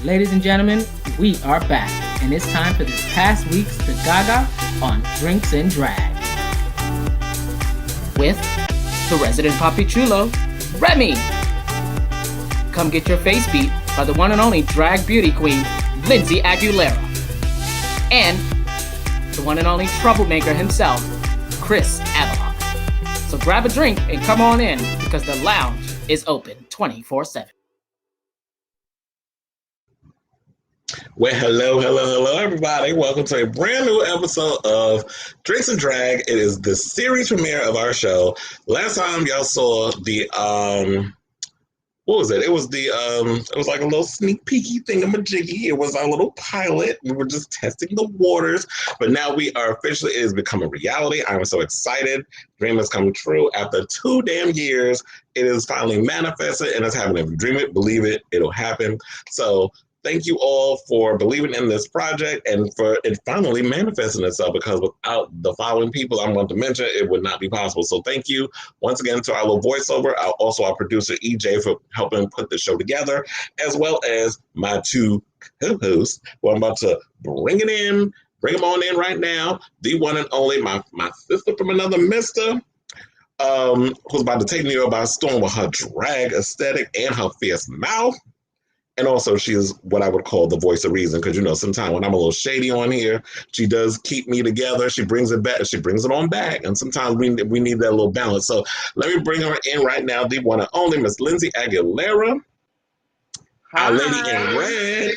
Ladies and gentlemen, we are back, and it's time for this past week's The Gaga on Drinks and Drag. With the resident Papi Chulo, Remy. Come get your face beat by the one and only drag beauty queen, Lindsay Aguilera. And the one and only troublemaker himself, Kris Avalon. So grab a drink and come on in, because the lounge is open 24/7. Well, hello, everybody. Welcome to a brand new episode of Drinks and Drag. It is the series premiere of our show. Last time y'all saw the, what was it? It was it was like a little sneak peeky thingamajiggy. It was our little pilot. We were just testing the waters, but now we are officially, it has become a reality. I'm so excited. Dream has come true. After 2 damn years, it is finally manifested and it's happening. If you dream it, believe it, it'll happen. So thank you all for believing in this project and for it finally manifesting itself, because without the following people I'm going to mention, it would not be possible. So thank you once again to our little voiceover, also our producer EJ for helping put the show together, as well as my 2 co-hosts who I'm about to bring them on in right now. The one and only, my sister from another mister, who's about to take New York by storm with her drag aesthetic and her fierce mouth. And also, she is what I would call the voice of reason, because, you know, sometimes when I'm a little shady on here, she does keep me together. She brings it back. She brings it on back. And sometimes we need that little balance. So let me bring her in right now, the one and only Miss Lindsay Aguilera. Hi. Our lady in red.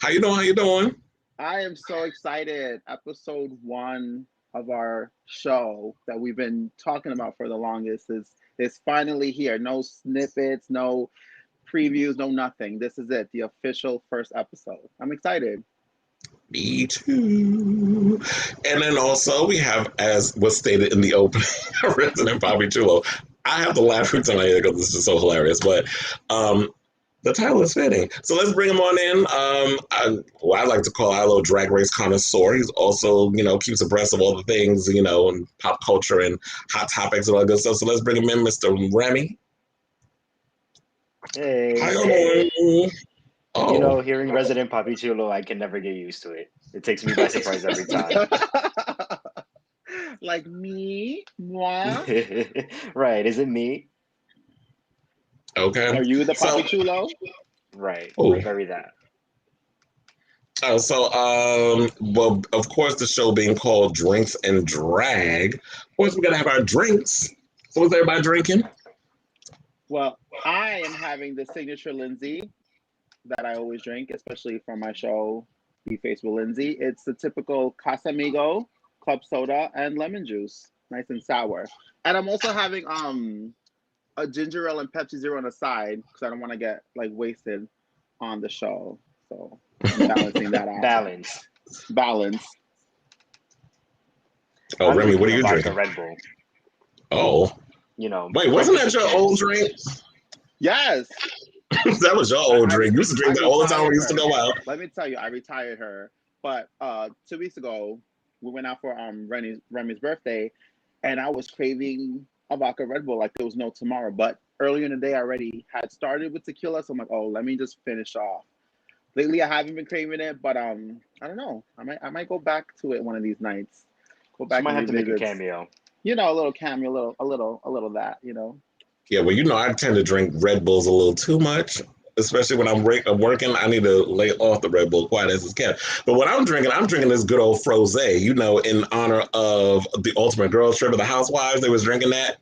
How you doing? I am so excited. Episode 1 of our show that we've been talking about for the longest is finally here. No snippets, no previews, no nothing. This is it, the official first episode. I'm excited. Me too. And then also we have, as was stated in the opening, resident Papi Chulo. I have to laugh every time I hear it because this is so hilarious. But the title is fitting. So let's bring him on in. I like to call our little drag race connoisseur. He's also, keeps abreast of all the things, and pop culture and hot topics and all that good stuff. So let's bring him in, Mr. Remy. Hey. How you doing? Oh. Hearing resident Papi Chulo, I can never get used to it. It takes me by surprise every time. Like me? Moi? Right, is it me? Okay. Are you the Papi Chulo? Right, Ooh. very that. Well, of course, the show being called Drinks and Drag, of course, we got to have our drinks. So what's everybody drinking? Well, I am having the signature Lindsay that I always drink, especially for my show, Be Faced with Lindsay. It's the typical Casamigo, club soda, and lemon juice. Nice and sour. And I'm also having a ginger ale and Pepsi Zero on the side because I don't want to get wasted on the show. So I'm balancing that out. Balance. Oh, Remy, what are you drinking? Red Bull. Oh. Wait, wasn't that your old drink? Yes. That was your old drink. You used to drink that all the time when we used to go out. Let me tell you, I retired her. But 2 weeks ago, we went out for Remy's birthday, and I was craving a vodka Red Bull like there was no tomorrow. But earlier in the day, I already had started with tequila, so I'm like, oh, let me just finish off. Lately, I haven't been craving it, but I don't know. I might go back to it one of these nights. Go back. You might have to make a cameo. A little cameo, a little that, Yeah, well, I tend to drink Red Bulls a little too much, especially when I'm working. I need to lay off the Red Bull quite as it's kept. But what I'm drinking this good old Frosé, in honor of the Ultimate Girls Trip of the Housewives. They was drinking that.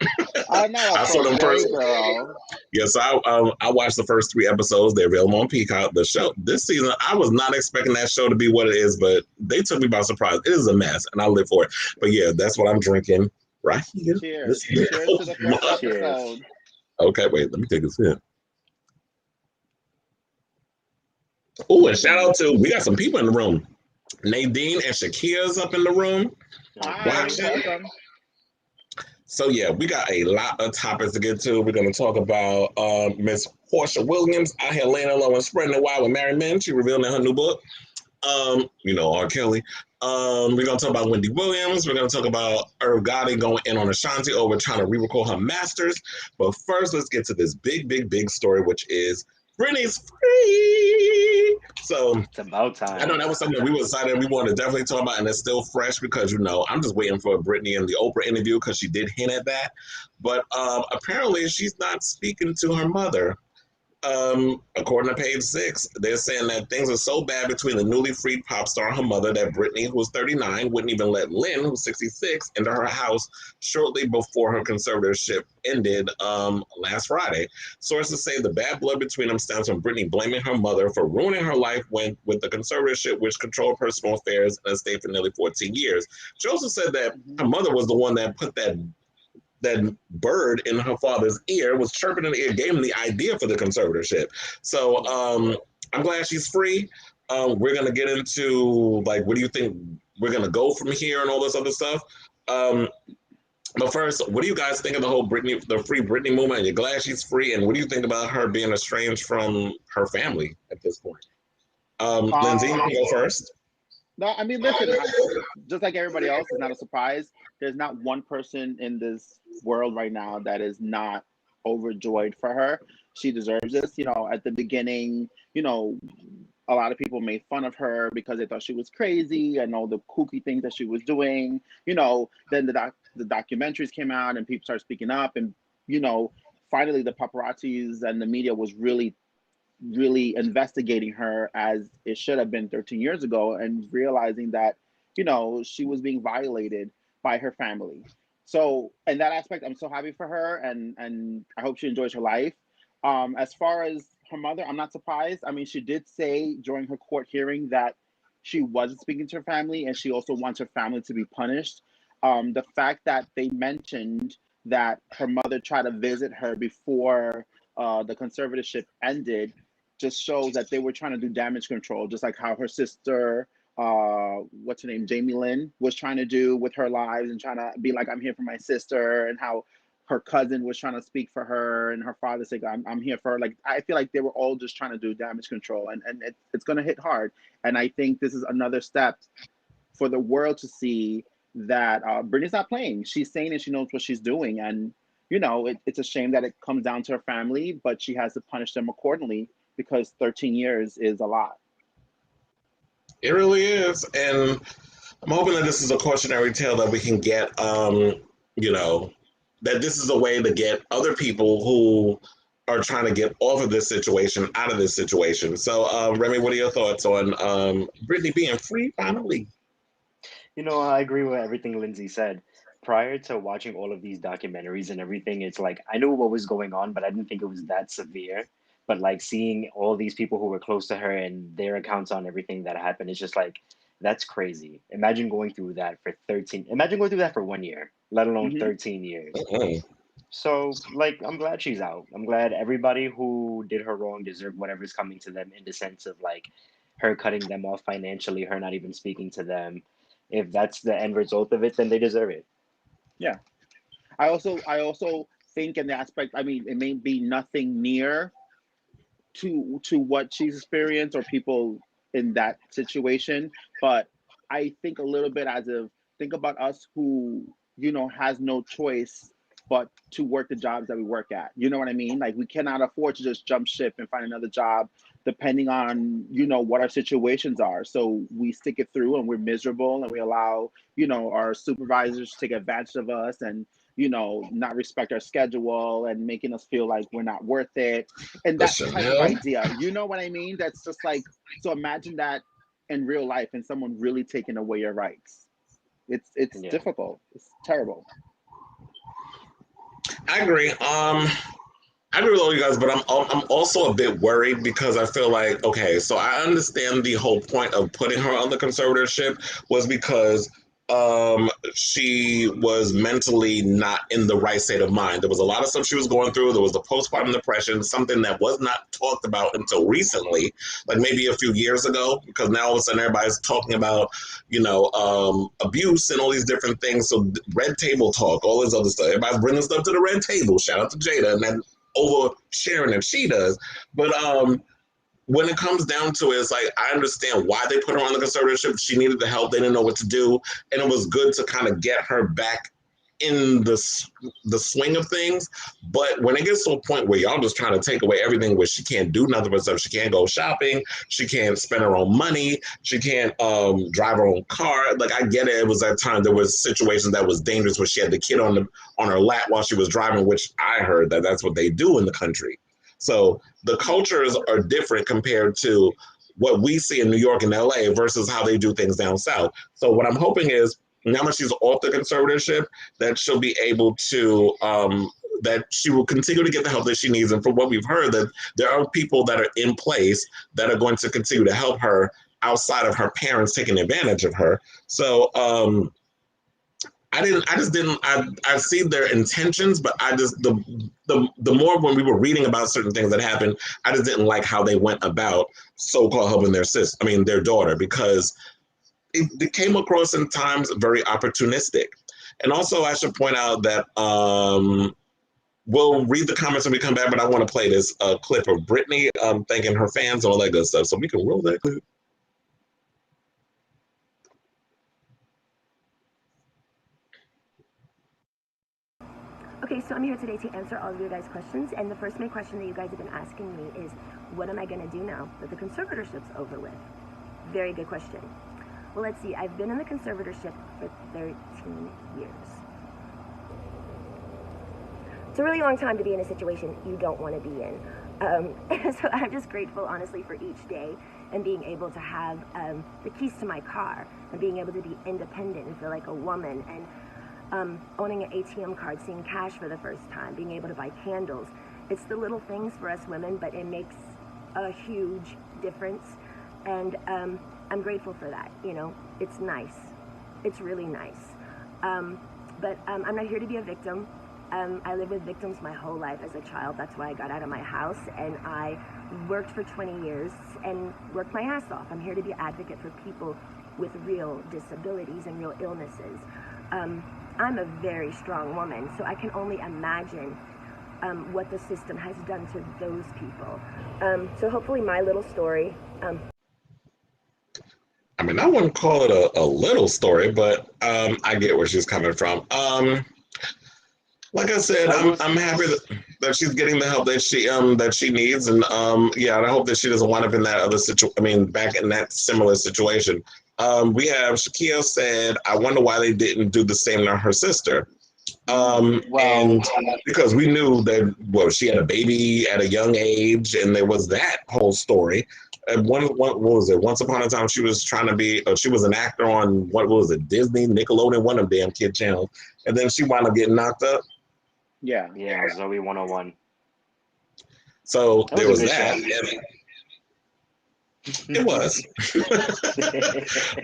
I know. I saw them first. Girl. Yeah, so I watched the first 3 episodes. They're available on Peacock. The show this season, I was not expecting that show to be what it is, but they took me by surprise. It is a mess, and I live for it. But yeah, that's what I'm drinking. Right here. Cheers. Cheers to the first episode. Okay, wait, let me take a sip. Oh, and shout out to, we got some people in the room. Nadine and Shakira's up in the room. Welcome. So yeah, we got a lot of topics to get to. We're going to talk about Miss Portia Williams out here laying low and spreading the wild with married men. She revealed in her new book. R. Kelly. We're going to talk about Wendy Williams. We're going to talk about Gotti going in on Ashanti over trying to re-record her masters. But first, let's get to this big story, which is Britney's free. So It's about time. I know that was something we decided we wanted to definitely talk about, and it's still fresh because, you know, I'm just waiting for Britney in the Oprah interview because she did hint at that. But apparently she's not speaking to her mother. According to Page Six, they're saying that things are so bad between the newly freed pop star and her mother that Britney, who was 39, wouldn't even let Lynn, who's 66, into her house shortly before her conservatorship ended last Friday. Sources say the bad blood between them stems from Britney blaming her mother for ruining her life with the conservatorship, which controlled personal affairs and stayed for nearly 14 years. She also said that her mother was the one that put that bird in her father's ear, was chirping in the ear, gave him the idea for the conservatorship. So I'm glad she's free. We're going to get into, like, what do you think we're going to go from here and all this other stuff. But first, what do you guys think of the whole the free Britney movement? You're glad she's free, and what do you think about her being estranged from her family at this point? Lindsay, you can go first. No, I mean, listen, just like everybody else, it's not a surprise. There's not one person in this world right now that is not overjoyed for her. She deserves this. You know, at the beginning, you know, a lot of people made fun of her because they thought she was crazy and all the kooky things that she was doing. You know, then the documentaries came out and people started speaking up, and, you know, finally the paparazzis and the media was really investigating her as it should have been 13 years ago, and realizing that, you know, she was being violated by her family. So in that aspect, I'm so happy for her, and I hope she enjoys her life. As far as her mother, I'm not surprised. I mean, she did say during her court hearing that she wasn't speaking to her family, and she also wants her family to be punished. The fact that they mentioned that her mother tried to visit her before the conservatorship ended just shows that they were trying to do damage control, just like how her sister, what's her name, Jamie Lynn, was trying to do with her lives and trying to be like, I'm here for my sister, and how her cousin was trying to speak for her, and her father said, I'm here for her. Like, I feel like they were all just trying to do damage control, and it's going to hit hard. And I think this is another step for the world to see that Britney's not playing. She's saying, and she knows what she's doing. And, you know, it's a shame that it comes down to her family, but she has to punish them accordingly, because 13 years is a lot. It really is. And I'm hoping that this is a cautionary tale that we can get, you know, that this is a way to get other people who are trying to get off of this situation, out of this situation. So, Remy, what are your thoughts on Britney being free finally? You know, I agree with everything Lindsay said. Prior to watching all of these documentaries and everything, it's like, I knew what was going on, but I didn't think it was that severe. But like seeing all these people who were close to her and their accounts on everything that happened, it's just like, that's crazy. Imagine going through that for 1 year, let alone 13 years. So, like, I'm glad she's out. I'm glad everybody who did her wrong deserved whatever's coming to them, in the sense of, like, her cutting them off financially, her not even speaking to them. If that's the end result of it, then they deserve it. Yeah. I also think in the aspect, I mean, it may be nothing near to what she's experienced or people in that situation, but I think a little bit as of, think about us who, you know, has no choice but to work the jobs that we work at. You know what I mean? Like, we cannot afford to just jump ship and find another job depending on, you know, what our situations are. So we stick it through, and we're miserable, and we allow, you know, our supervisors to take advantage of us, and, you know, not respect our schedule, and making us feel like we're not worth it. And that type of idea, you know what I mean? That's just like, so imagine that in real life, and someone really taking away your rights. It's difficult. It's terrible. I agree. I agree with all you guys, but I'm also a bit worried, because I feel like, okay, so I understand the whole point of putting her on the conservatorship was because she was mentally not in the right state of mind. There was a lot of stuff she was going through. There was the postpartum depression, something that was not talked about until recently, like maybe a few years ago, because now all of a sudden everybody's talking about, you know, abuse and all these different things. So red table talk, all this other stuff. Everybody's bringing stuff to the red table. Shout out to Jada and then oversharing that she does. But when it comes down to it, it's like, I understand why they put her on the conservatorship. She needed the help. They didn't know what to do. And it was good to kind of get her back in the swing of things. But when it gets to a point where y'all just trying to take away everything, where she can't do nothing but stuff, she can't go shopping, she can't spend her own money, she can't drive her own car. Like, I get it. It was that time there was situations that was dangerous where she had the kid on her lap while she was driving, which I heard that that's what they do in the country. So the cultures are different compared to what we see in New York and LA versus how they do things down south. So what I'm hoping is, now that she's off the conservatorship, that she'll be able to, that she will continue to get the help that she needs. And from what we've heard, that there are people that are in place that are going to continue to help her outside of her parents taking advantage of her. So I see their intentions, but I just, the more when we were reading about certain things that happened, I just didn't like how they went about so-called helping their daughter, because it came across in times very opportunistic. And also I should point out that we'll read the comments when we come back, but I want to play this clip of Britney thanking her fans and all that good stuff. So we can roll that clip. Okay, so I'm here today to answer all of your guys' questions, and the first main question that you guys have been asking me is, what am I going to do now that the conservatorship's over with? Very good question. Well, let's see, I've been in the conservatorship for 13 years. It's a really long time to be in a situation you don't want to be in. So I'm just grateful, honestly, for each day and being able to have the keys to my car and being able to be independent and feel like a woman, and owning an ATM card, seeing cash for the first time, being able to buy candles. It's the little things for us women, but it makes a huge difference. And I'm grateful for that, you know. It's nice. It's really nice. But I'm not here to be a victim. I lived with victims my whole life as a child. That's why I got out of my house, and I worked for 20 years and worked my ass off. I'm here to be an advocate for people with real disabilities and real illnesses. I'm a very strong woman, so I can only imagine what the system has done to those people. So hopefully my little story. I mean, I wouldn't call it a little story, but I get where she's coming from. Like I said, I'm happy that she's getting the help that she needs, and yeah, I hope that she doesn't wind up in that other back in that similar situation. We have Shakia said, I wonder why they didn't do the same to her sister. And because we knew that, well, she had a baby at a young age, and there was that whole story. And what was it? Once upon a time, she was trying to be, she was an actor on, what was it, Disney, Nickelodeon, one of them damn kid channels. And then she wound up getting knocked up. Yeah. Zoe 101. So there was that. It was.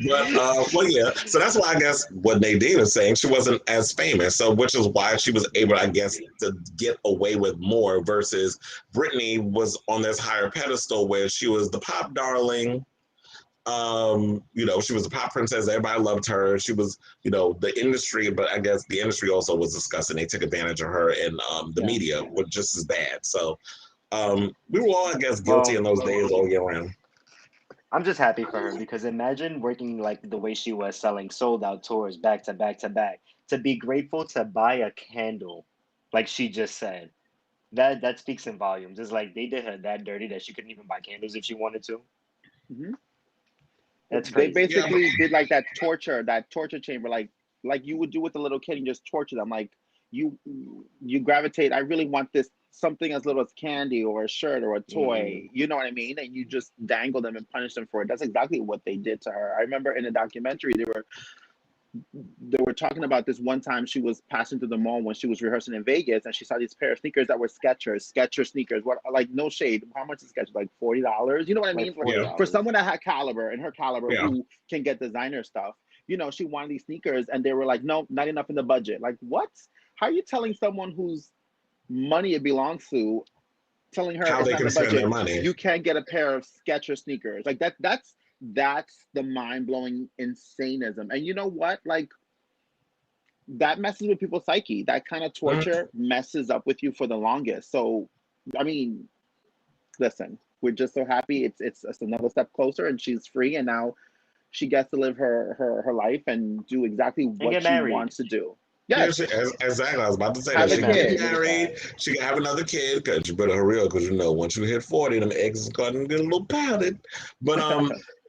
But, well, yeah. So that's why I guess what Nadine is saying, she wasn't as famous. So, which is why she was able, I guess, to get away with more versus Britney was on this higher pedestal where she was the pop darling. You know, she was a pop princess. Everybody loved her. She was, you know, the industry, but I guess the industry also was disgusting. They took advantage of her, and the media were just as bad. So we were all, I guess, guilty in those days all year round. I'm just happy for her, because imagine working like the way she was, selling sold out tours back to back to back, to be grateful to buy a candle, like she just said. That speaks in volumes. It's like they did her that dirty that she couldn't even buy candles if she wanted to. Mm-hmm. That's crazy. They basically did like that torture chamber, like you would do with a little kid, and just torture them. Like you gravitate. I really want this, something as little as candy or a shirt or a toy. You know what I mean? And you just dangle them and punish them for it. That's exactly what they did to her. I remember in a documentary they were talking about this one time she was passing through the mall when she was rehearsing in Vegas, and she saw these pair of sneakers that were Skechers sneakers. What, like, no shade, how much is Skechers? Like $40? You know what I mean? For someone that had caliber, and her caliber, who can get designer stuff, you know, she wanted these sneakers, and they were like, no, not enough in the budget. Like, what? How are you telling someone whose money it belongs to, telling her how it's they not can the spend budget, their money? you can't get a pair of Skechers sneakers? Like that's the mind-blowing insanism. And you know what? Like, that messes with people's psyche. That kind of torture messes up with you for the longest. So, I mean, listen, we're just so happy it's another step closer, and she's free, and now she gets to live her life and do exactly what she wants to do. Yes. Exactly. I was about to say Have that a she can kid. get married, she can have another kid, because you better hurry up, because once you hit 40, them eggs is going to get a little powdered. But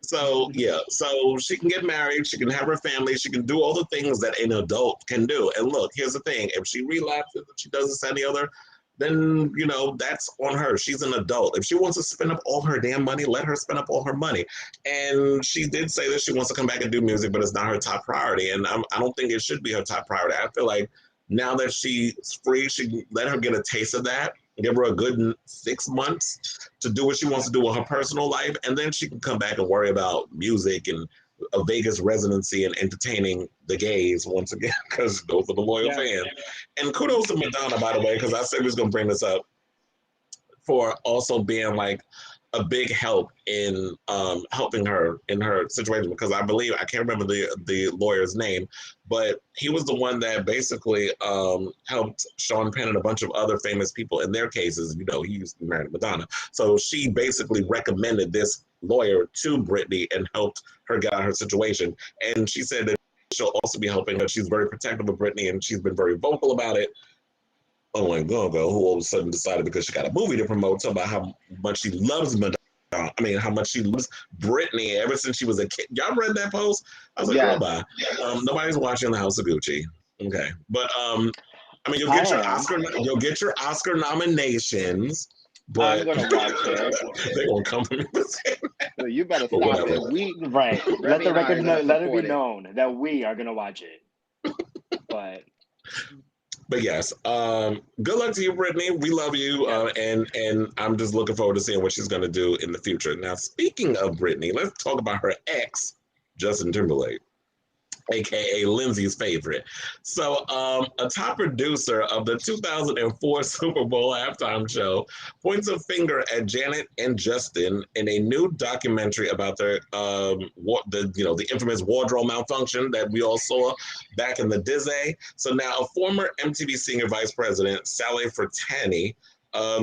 so yeah, so she can get married, she can have her family, she can do all the things that an adult can do. And look, here's the thing: if she relapses, if she does this and the other, then that's on her. She's an adult. If she wants to spend up all her damn money, let her spend up all her money. And she did say that she wants to come back and do music, but it's not her top priority. And I don't think it should be her top priority. I feel like now that she's free, she let her get a taste of that. Give her a good 6 months to do what she wants to do with her personal life, and then she can come back and worry about music and a Vegas residency and entertaining the gays once again, because those are the loyal fans. And kudos to Madonna, by the way, because I said we was gonna bring this up, for also being like a big help in helping her in her situation, because I believe, I can't remember the lawyer's name, but he was the one that basically helped Sean Penn and a bunch of other famous people in their cases. He used to be married to Madonna, so she basically recommended this lawyer to Britney and helped her get out of her situation. And she said that she'll also be helping her. She's very protective of Britney, and she's been very vocal about it. Oh my God, who all of a sudden decided, because she got a movie to promote, talking about how much she loves Madonna. I mean, how much she loves Britney ever since she was a kid. Y'all read that post? I was like, girl, bye. Nobody's watching The House of Gucci. Okay, but I mean, you'll get your Oscar nominations. But I'm gonna watch it. They're gonna come from me. So you better stop it. Let it be known that we are gonna watch it. But yes, good luck to you, Britney. We love you, and I'm just looking forward to seeing what she's going to do in the future. Now, speaking of Britney, let's talk about her ex, Justin Timberlake, aka Lindsay's favorite. So, a top producer of the 2004 Super Bowl halftime show points a finger at Janet and Justin in a new documentary about their the infamous wardrobe malfunction that we all saw back in the Disney. So now, a former MTV senior vice president, Sally Fertani,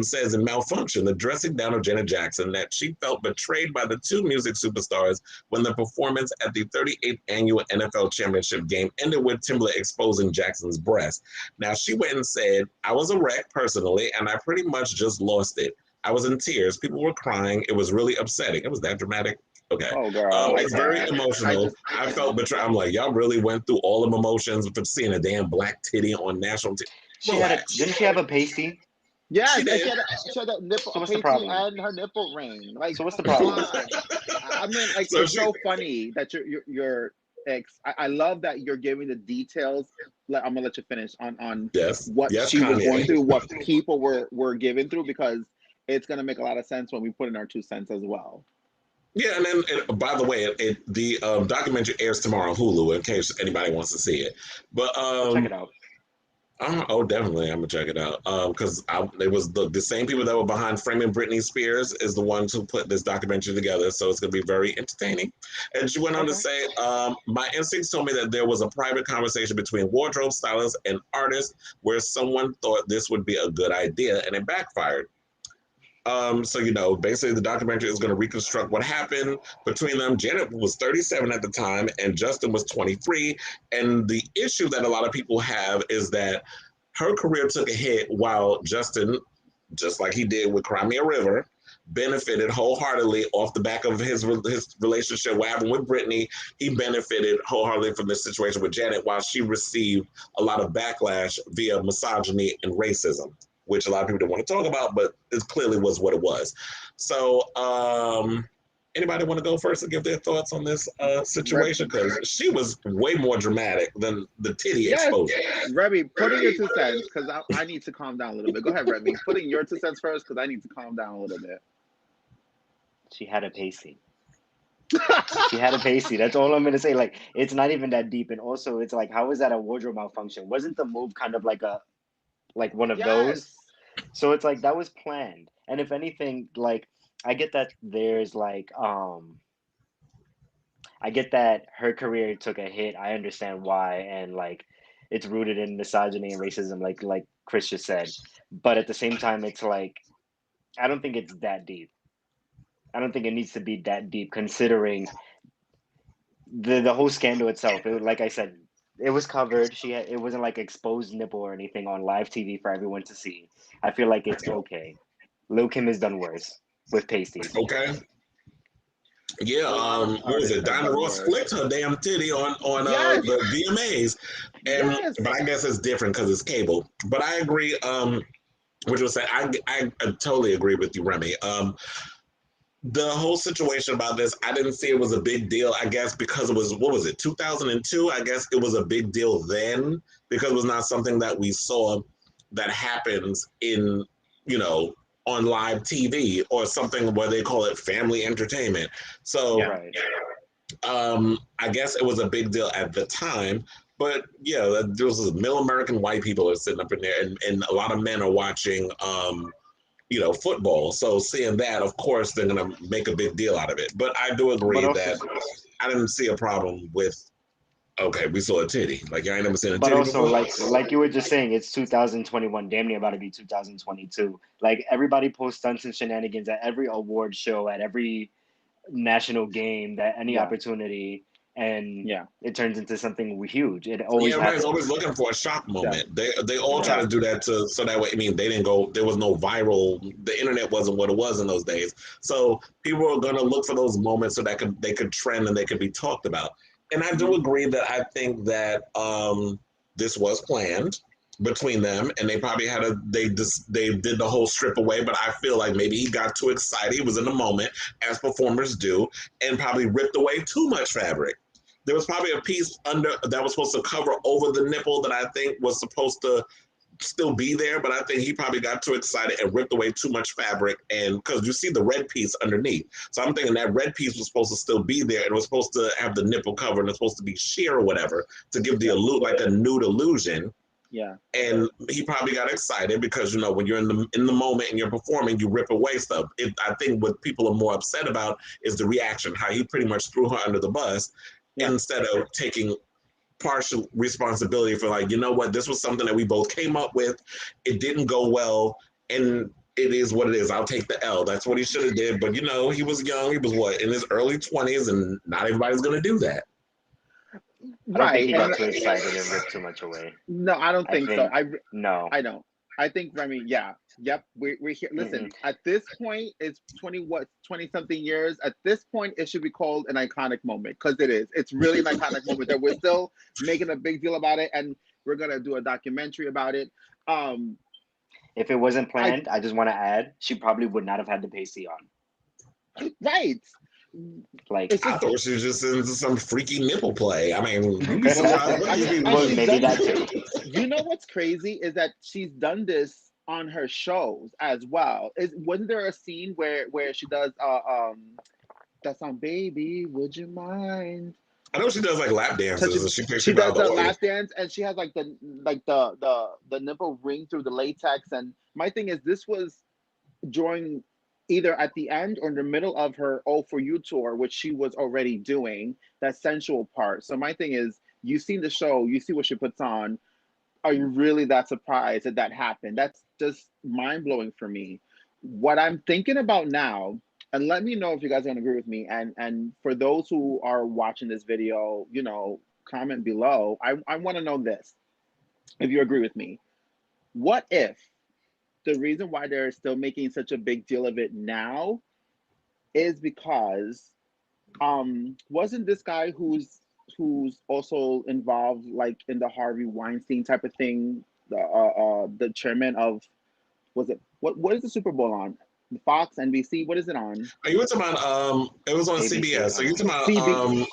says in Malfunction, the dressing down of Janet Jackson, that she felt betrayed by the two music superstars when the performance at the 38th annual NFL championship game ended with Timberlake exposing Jackson's breast. Now, she went and said, I was a wreck personally, and I pretty much just lost it. I was in tears. People were crying. It was really upsetting. It was that dramatic. Okay. Oh, girl. It's very emotional. I felt betrayed. I'm like, y'all really went through all the emotions for seeing a damn black titty on national TV. Didn't she have a pasty? Yeah, she had a nipple, so what's the problem? And her nipple ring. Like, so what's the problem? I mean, like, so it's so funny that your ex. I love that you're giving the details. I'm gonna let you finish on what she was going through, what people were giving through, because it's gonna make a lot of sense when we put in our 2 cents as well. Yeah, and then by the way, the documentary airs tomorrow on Hulu in case anybody wants to see it. But check it out. Oh, definitely, I'm gonna check it out. Because it was the same people that were behind framing Britney Spears is the ones who put this documentary together. So it's gonna be very entertaining. And she went on to say, my instincts told me that there was a private conversation between wardrobe stylists and artists where someone thought this would be a good idea, and it backfired. So, basically the documentary is going to reconstruct what happened between them. Janet was 37 at the time and Justin was 23. And the issue that a lot of people have is that her career took a hit while Justin, just like he did with Cry Me a River, benefited wholeheartedly off the back of his relationship, what happened with Britney. He benefited wholeheartedly from this situation with Janet while she received a lot of backlash via misogyny and racism, which a lot of people don't want to talk about, but it clearly was what it was. So, anybody want to go first and give their thoughts on this situation? Because she was way more dramatic than the titty exposure. Remy, put in your 2 cents, because I need to calm down a little bit. Go ahead, Remy. Put in your 2 cents first, because I need to calm down a little bit. She had a pasty. She had a pasty. That's all I'm going to say. Like, it's not even that deep. And also, it's like, how is that a wardrobe malfunction? Wasn't the move kind of like one of those? So it's like that was planned. And if anything, like, I get that there's like I get that her career took a hit. I understand why, and like it's rooted in misogyny and racism, like Kris just said. But at the same time, it's like I don't think it's that deep. I don't think it needs to be that deep, considering the whole scandal itself. Like I said, it was covered. It wasn't like exposed nipple or anything on live TV for everyone to see. I feel like it's okay. Lil Kim has done worse with pasties. Okay. Yeah, A lot of what was artists it? have Diana done Ross worse. flicked her damn titty on Yes, the VMAs, and yes. but I guess it's different because it's cable. But I agree. Which was say I totally agree with you, Remy. The whole situation about this, I didn't see it was a big deal. I guess because it was, what was it, 2002? I guess it was a big deal then because it was not something that we saw that happens in, you know, on live TV or something where they call it family entertainment. So Yeah. Right. I guess it was a big deal at the time. But yeah, there was middle American white people are sitting up in there, and a lot of men are watching you know, football. So seeing that, of course, they're going to make a big deal out of it. But I do But agree also, that I didn't see a problem with, okay, we saw a titty. Like, I ain't never seen a but titty also, before. like you were just saying, it's 2021, damn near about to be 2022. Like everybody posts stunts and shenanigans at every award show, at every national game, that any Yeah. opportunity, and Yeah. it turns into something huge. It Yeah, always everybody's always happens. looking for a shock Yeah. moment. They all try Yeah. to do that to so that way. I mean, they didn't go. There was no viral. The internet wasn't what it was in those days. So people are gonna look for those moments so that they could trend and they could be talked about. And I do Mhm. agree that I think that this was planned between them, and they probably had they did the whole strip away. But I feel like maybe he got too excited. He was in the moment, as performers do, and probably ripped away too much fabric. There was probably a piece under that was supposed to cover over the nipple that I think was supposed to still be there, but I think he probably got too excited and ripped away too much fabric. And because you see the red piece underneath, so I'm thinking that red piece was supposed to still be there and it was supposed to have the nipple covered and it's supposed to be sheer or whatever to give the Yeah. like a nude illusion. Yeah. And he probably got excited because you know when you're in the moment and you're performing, you rip away stuff. I think what people are more upset about is the reaction, how he pretty much threw her under the bus Yeah. instead of taking partial responsibility for like, you know what, this was something that we both came up with. It didn't go well, and it is what it is. I'll take the L. That's what he should have did. But you know, he was young. He was what in his early 20s, and not everybody's gonna do that. I don't think Right. he And got too excited and ripped too much away. no, I don't I think so. think no. I don't. I think Remy, yeah. Yep. We're here. Listen, Mm-mm. at this point, it's 20 something years. At this point, it should be called an iconic moment because it is. It's really an iconic moment that we're still making a big deal about it, and we're gonna do a documentary about it. Um, If it wasn't I planned, I just want to add, she probably would not have had the pasty on. right. Like, It's I just thought she was just into some freaky nipple play. I mean, you'd be well, surprised listen. what I these mean, people and well, she's do. maybe done. that too. You know what's crazy is that she's done this on her shows as well. Wasn't there a scene where she does that song, "Baby, would you mind"? I know she does like lap dances, Touching. and she picks She people out does of the the audience. lap dance, and she has like the nipple ring through the latex. And my thing is, this was during either at the end or in the middle of her "Oh for You" tour, which she was already doing that sensual part. So my thing is, you've seen the show, you see what she puts on. Are you really that surprised that that happened? That's just mind blowing for me. What I'm thinking about now, and let me know if you guys don't agree with me. And for those who are watching this video, comment below. I want to know this, if you agree with me. What if the reason why they're still making such a big deal of it now is because wasn't this guy who's also involved like in the Harvey Weinstein type of thing, the chairman of, was it, what is the Super Bowl on? The Fox, NBC, what is it on? Are you talking about it was on ABC. CBS. So you talking about CB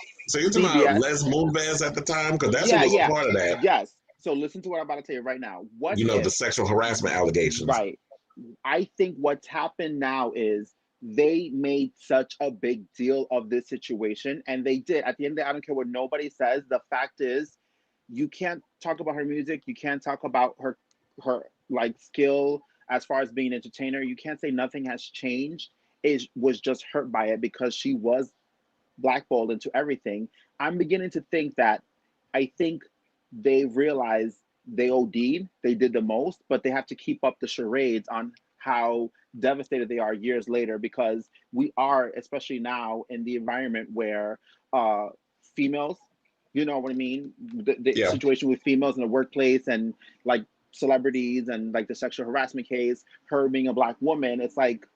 about CBS. Les Moonves at the time? Because that's what Yeah, was a yeah. part of that. Yes. So listen to what I'm about to tell you right now. What You know, the if, sexual harassment allegations. right, I think what's happened now is they made such a big deal of this situation, and they did. At the end of the day, I don't care what nobody says. The fact is, you can't talk about her music. You can't talk about her like skill as far as being an entertainer. You can't say nothing has changed. It was just hurt by it because she was blackballed into everything. I'm beginning to think that I think they realize they OD'd, they did the most, but they have to keep up the charades on how devastated they are years later, because we are, especially now, in the environment where females You know what I mean? The Yeah. situation with females in the workplace and like celebrities and like the sexual harassment case, her being a Black woman. It's like,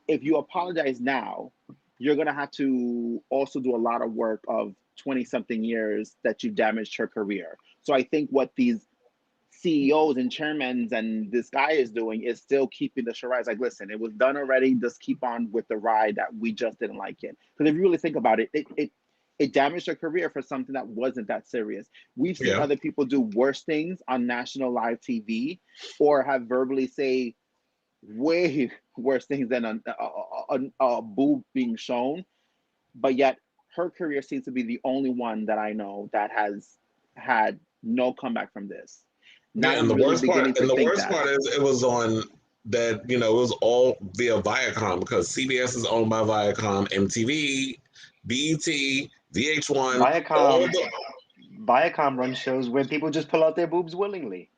if you apologize now, you're going to have to also do a lot of work of 20 something years that you damaged her career. So I think what these CEOs and chairmen and this guy is doing is still keeping the charade. Like, listen, it was done already. Just keep on with the ride that we just didn't like it. Because if you really think about it, it damaged her career for something that wasn't that serious. We've seen other people do worse things on national live TV or have verbally say way worse things than a boob being shown. But yet her career seems to be the only one that I know that has had no comeback from this. Now and the worst part is it was on that, you know, it was all via Viacom because CBS is owned by Viacom, MTV, BET, VH1. Viacom runs shows where people just pull out their boobs willingly.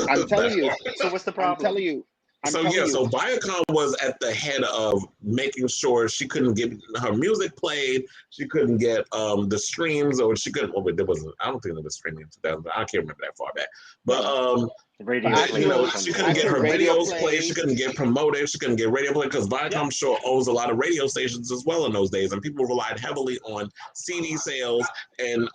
I'm telling you. So what's the problem? I'm telling you. So Viacom was at the head of making sure she couldn't get her music played, she couldn't get the streams, or she couldn't. Well, there wasn't. I don't think there was streaming in 2000. I can't remember that far back. But she couldn't get her videos played. She couldn't get promoted. She couldn't get radio played because Viacom sure owns a lot of radio stations as well in those days, and people relied heavily on CD sales and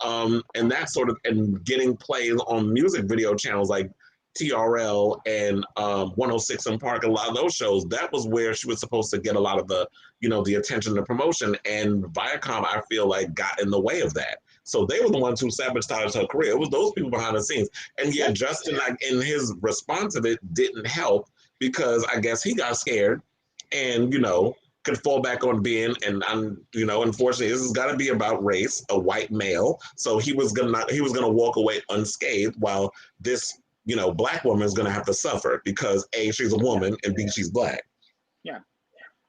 that sort of and getting plays on music video channels like TRL and 106 in Park, a lot of those shows. That was where she was supposed to get a lot of the, you know, the attention, the promotion, and Viacom, I feel like, got in the way of that. So they were the ones who sabotaged her career. It was those people behind the scenes. And yeah, Justin, like, in his response of it, didn't help because I guess he got scared and, you know, could fall back on being, and you know, unfortunately, this has got to be about race, a white male. So he was gonna walk away unscathed, while this, you know, Black woman is going to have to suffer because A, she's a woman, and B, she's Black. Yeah,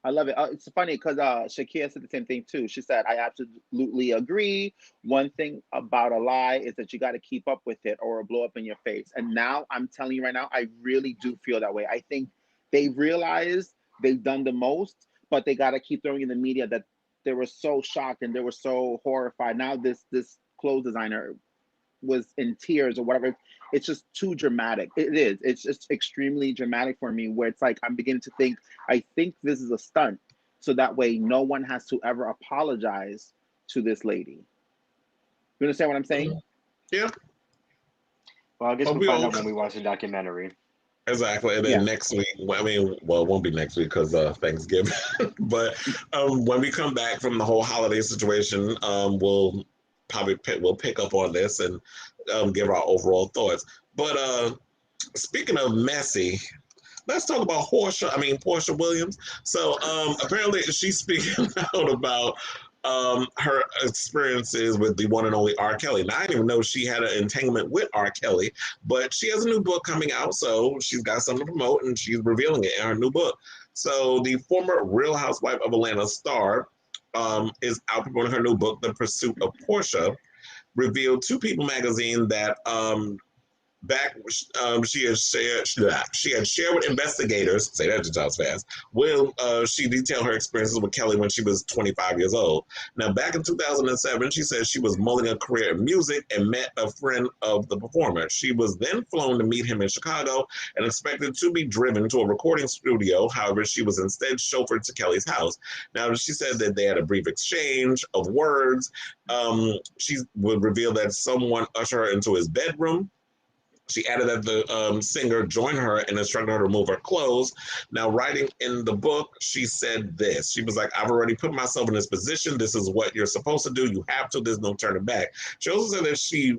I love it. It's funny because Shakira said the same thing too. She said, I absolutely agree. One thing about a lie is that you got to keep up with it or it'll blow up in your face. And now I'm telling you right now, I really do feel that way. I think they realized they've done the most, but they got to keep throwing in the media that they were so shocked and they were so horrified. Now this clothes designer was in tears or whatever. It's just too dramatic. It is. It's just extremely dramatic for me, where it's like I'm beginning to think, I think this is a stunt, so that way no one has to ever apologize to this lady. You understand what I'm saying? Yeah. Well, I guess we'll find out when we watch the documentary. Exactly. And then next week, I mean, well, it won't be next week because Thanksgiving, but when we come back from the whole holiday situation, we'll pick up on this and give our overall thoughts. But speaking of messy, let's talk about Portia Williams. So apparently she's speaking out about her experiences with the one and only R. Kelly. Now, I didn't even know she had an entanglement with R. Kelly, but she has a new book coming out, so she's got something to promote, and she's revealing it in her new book. So the former Real Housewife of Atlanta star is out promoting her new book, The Pursuit of Portia, revealed to People magazine that she had shared with investigators, say that just fast, she detailed her experiences with Kelly when she was 25 years old. Now, back in 2007, she said she was mulling a career in music and met a friend of the performer. She was then flown to meet him in Chicago and expected to be driven to a recording studio. However, she was instead chauffeured to Kelly's house. Now, she said that they had a brief exchange of words. She would reveal that someone ushered her into his bedroom. She added that the singer joined her and instructed her to remove her clothes. Now, writing in the book, she said this. She was like, I've already put myself in this position. This is what you're supposed to do. You have to. There's no turning back. She also said that she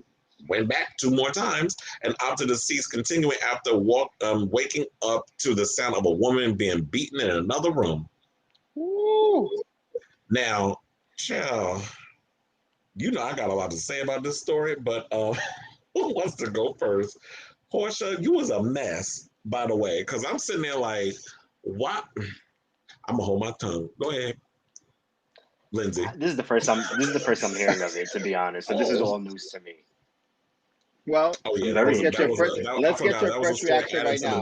went back 2 more times and opted to cease continuing after waking up to the sound of a woman being beaten in another room. Woo. Now, child, you know I got a lot to say about this story, but who wants to go first? Portia, you was a mess, by the way, because I'm sitting there like, what? I'm gonna hold my tongue. Go ahead, Lindsay. This is the first time I'm hearing of it, to be honest. So this is all news to me. Well, Oh yeah, I'm that very was let's get your intrigued. first. I Let's get forgot your that was a first story reaction added right to the now.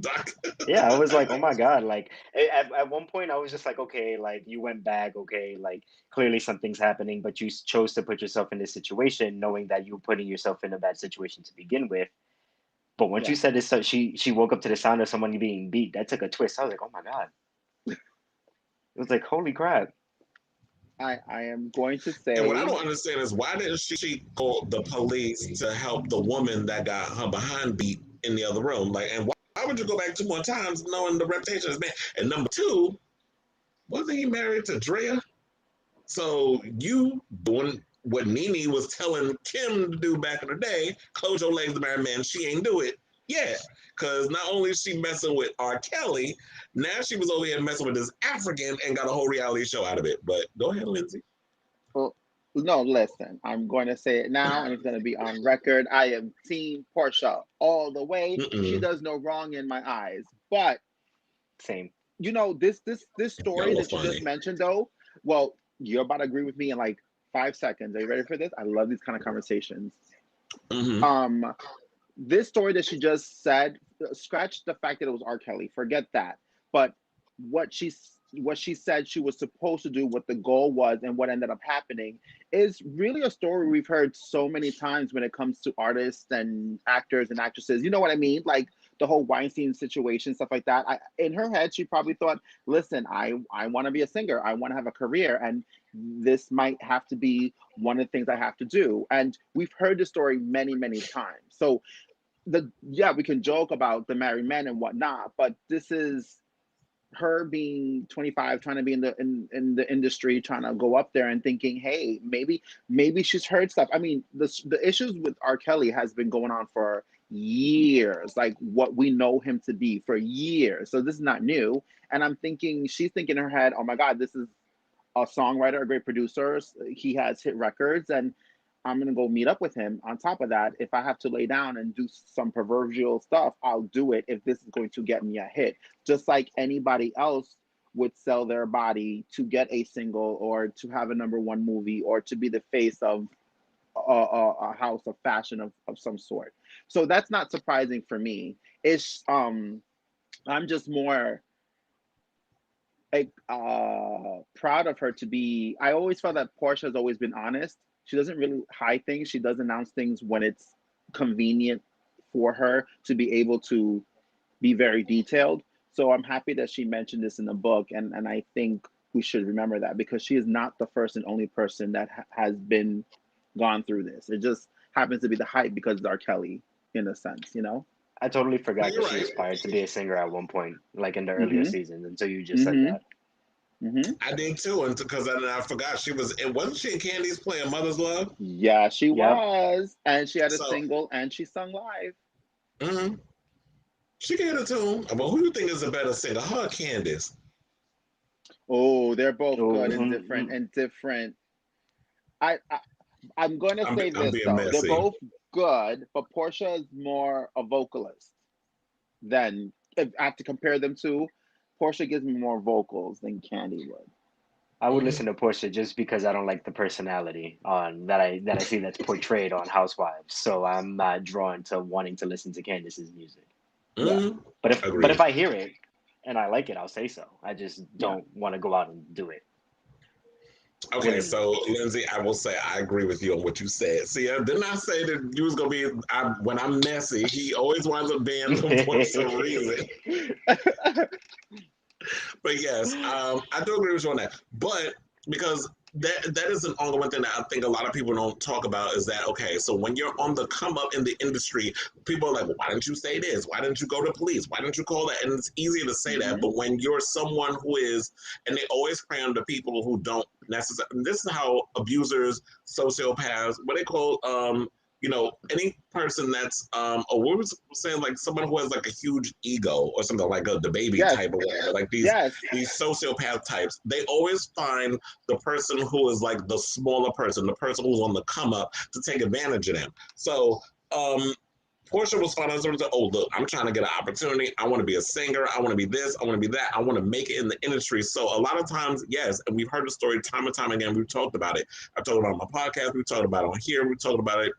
doc. Yeah, I was like, oh my God. Like at one point I was just like, okay, like you went back, okay, like clearly something's happening, but you chose to put yourself in this situation knowing that you were putting yourself in a bad situation to begin with. But once Yeah, you said this, so she woke up to the sound of someone being beat, that took a twist. I was like, oh my God. It was like, holy crap. I am going to And what I say don't understand is why didn't she call the police to help the woman that got her behind beat in the other room? Like, and why would you go back 2 more times knowing the reputation is bad? And number two, wasn't he married to Drea? So you doing what Nene was telling Kim to do back in the day, close your legs to marry man, she ain't do it. Yeah, because not only is she messing with R. Kelly, now she was over here messing with this African and got a whole reality show out of it. But go ahead, Lindsay. well, no, listen, I'm going to say it now and it's going to be on record. I am team Portia all the way. She Mm-mm. does no wrong in my eyes. But Same. this story Y'all are that you just funny. mentioned though, well, you're about to agree with me in like 5 seconds. Are you ready for this? I love these kind of conversations. Mm-hmm. Um, this story that she just said, scratch the fact that it was R. Kelly, forget that. But what she said she was supposed to do, what the goal was, and what ended up happening is really a story we've heard so many times when it comes to artists and actors and actresses. You know what I mean? Like the whole Weinstein situation, stuff like that. In her head, she probably thought, "Listen, I want to be a singer. I want to have a career, and this might have to be one of the things I have to do." And we've heard the story many, many times. So we can joke about the married men and whatnot, but this is her being 25, trying to be in the industry, trying to go up there and thinking, hey, maybe she's heard stuff. I mean, the issues with R. Kelly has been going on for years, like what we know him to be for years. So this is not new. And I'm thinking, she's thinking in her head, oh my God, this is a songwriter, a great producer. He has hit records, and I'm gonna go meet up with him. On top of that, if I have to lay down and do some proverbial stuff, I'll do it if this is going to get me a hit. Just like anybody else would sell their body to get a single or to have a #1 movie or to be the face of a house of fashion of some sort. So that's not surprising for me. It's I'm just more like proud of her to be. I always felt that Portia has always been honest. She doesn't really hide things. She does announce things when it's convenient for her to be able to be very detailed. So I'm happy that she mentioned this in the book, and I think we should remember that because she is not the first and only person that has been gone through this. It just happens to be the hype because of R. Kelly, in a sense, you know. I totally No, forgot you're that she right. aspired to be a singer at one point, like in the earlier Mhm. seasons, until you just said Mhm. that. Mhm. I did too, and because I forgot she was. It wasn't she in Candy's playing Mother's Love. Yeah, she Yep. was, and she had a So single, and she sung live. mm, she can hit a tune. But who do you think is a better singer, her or Candace? Oh, they're both Oh, good and different and different. I I'm going to say I'm this being though. They're messy. both good, but Portia is more a vocalist than, if I have to compare them to, Portia gives me more vocals than Candy would. I would Mm, listen to Portia just because I don't like the personality on that I see that's portrayed on Housewives. So I'm not drawn to wanting to listen to Candace's music. Yeah, But if agreed. I hear it and I like it, I'll say so. I just yeah. don't want to go out and do it Okay, willingly. so Lindsay, I will say I agree with you on what you said. See, didn't I say that you was gonna be? When I'm messy, he always winds up being the voice of reason. But yes, I do agree with you on that. But because that is an ongoing thing that I think a lot of people don't talk about is that okay, so when you're on the come up in the industry, people are like, well, why didn't you say this? Why didn't you go to police? Why didn't you call that? And it's easier to say that, Hmm. but when you're someone who is, and they always prey on the people who don't necessarily. This is how abusers, sociopaths, what they call any person that's or what was saying like someone who has like a huge ego or something like the baby Yes, type or whatever, like yes. these sociopath types, they always find the person who is like the smaller person, the person who's on the come up to take advantage of them. So Portia was finding sort of, oh, look, I'm trying to get an opportunity. I want to be a singer. I want to be this. I want to be that. I want to make it in the industry. So a lot of times, yes, and we've heard the story time and time again. We've talked about it. I've talked about it on my podcast. We've talked about it on here. We've talked about it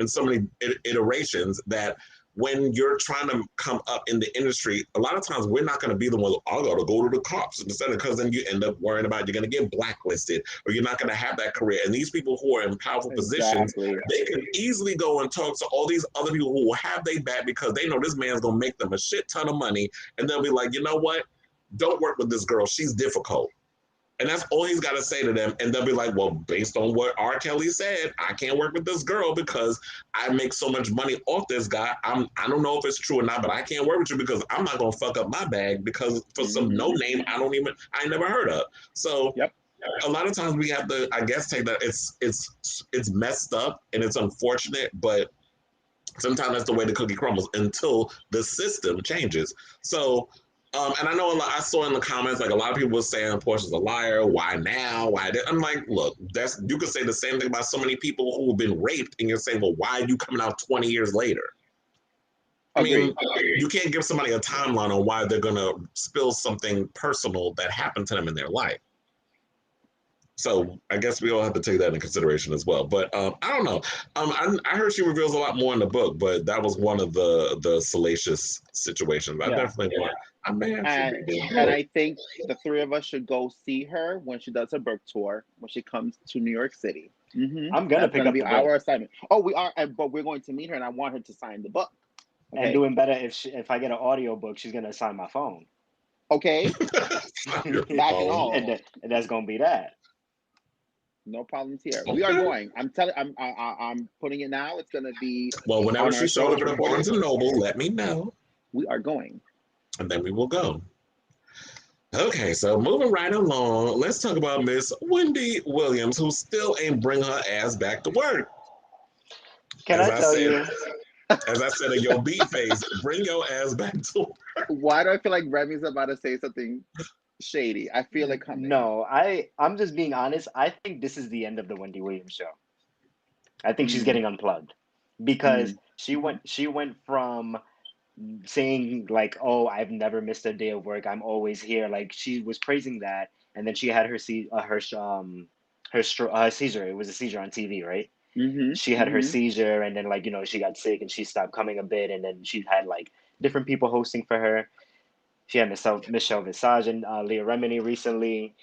in so many iterations that when you're trying to come up in the industry, a lot of times we're not going to be the one, I got to go to the cops instead, because then you end up worrying about you're going to get blacklisted or you're not going to have that career. And these people who are in powerful positions, they can easily go and talk to all these other people who will have their back because they know this man's going to make them a shit ton of money. And they'll be like, you know what? Don't work with this girl. She's difficult. And that's all he's got to say to them. And they'll be like, well, based on what R. Kelly said, I can't work with this girl because I make so much money off this guy. I don't know if it's true or not, but I can't work with you because I'm not going to fuck up my bag because for some no name I never heard of. So a lot of times we have to, I guess, take that. It's messed up and it's unfortunate, but sometimes that's the way the cookie crumbles until the system changes. So, and I know I saw in the comments, like a lot of people were saying Portia's a liar. Why now? Why? I'm like, look, you could say the same thing about so many people who have been raped, and you're saying, well, why are you coming out 20 years later? I mean, you can't give somebody a timeline on why they're gonna spill something personal that happened to them in their life. So I guess we all have to take that into consideration as well. But I don't know. I heard she reveals a lot more in the book, but that was one of the salacious situations. I definitely want. And I think the three of us should go see her when she does her book tour, when she comes to New York City. I'm gonna pick up our assignment. Oh, we are, but we're going to meet her, and I want her to sign the book. Okay? And doing better if I get an audio book, she's gonna sign my phone. Okay, back and all, and that's gonna be that. No problems here. We are going. I'm putting it now. It's gonna be. Well, whenever she shows up at Barnes and Noble, let me know. We are going. And then we will go. Okay, so moving right along, let's talk about Miss Wendy Williams, who still ain't bring her ass back to work. Can I tell you? As I said in your beat face, bring your ass back to work. Why do I feel like Remy's about to say something shady? I feel like no, I'm just being honest. I think this is the end of the Wendy Williams show. I think she's getting unplugged because she went from saying like, oh, I've never missed a day of work, I'm always here, like she was praising that, and then she had her seizure. It was a seizure on TV, right? She had her seizure, and then like, you know, she got sick and she stopped coming a bit, and then she had like different people hosting for her. She had Michelle Visage and Leah Remini recently.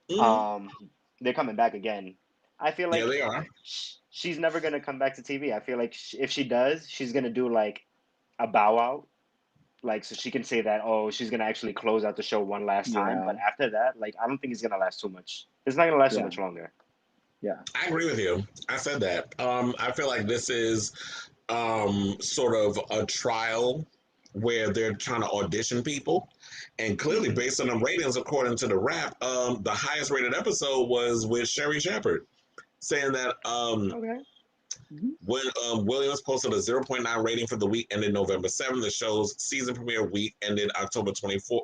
They're coming back again. I feel like they are. She's never gonna come back to TV. I feel like if she does, she's gonna do like a bow out, like so she can say that, oh, she's gonna actually close out the show one last time. But after that, like, I don't think it's gonna last too much. It's not gonna last so much longer. I agree with you. I said that. I feel like this is sort of a trial where they're trying to audition people, and clearly based on the ratings, according to the Wrap, the highest rated episode was with Sherri Shepherd, saying that when Williams posted a 0.9 rating for the week ended November 7th, the show's season premiere week ended October 24.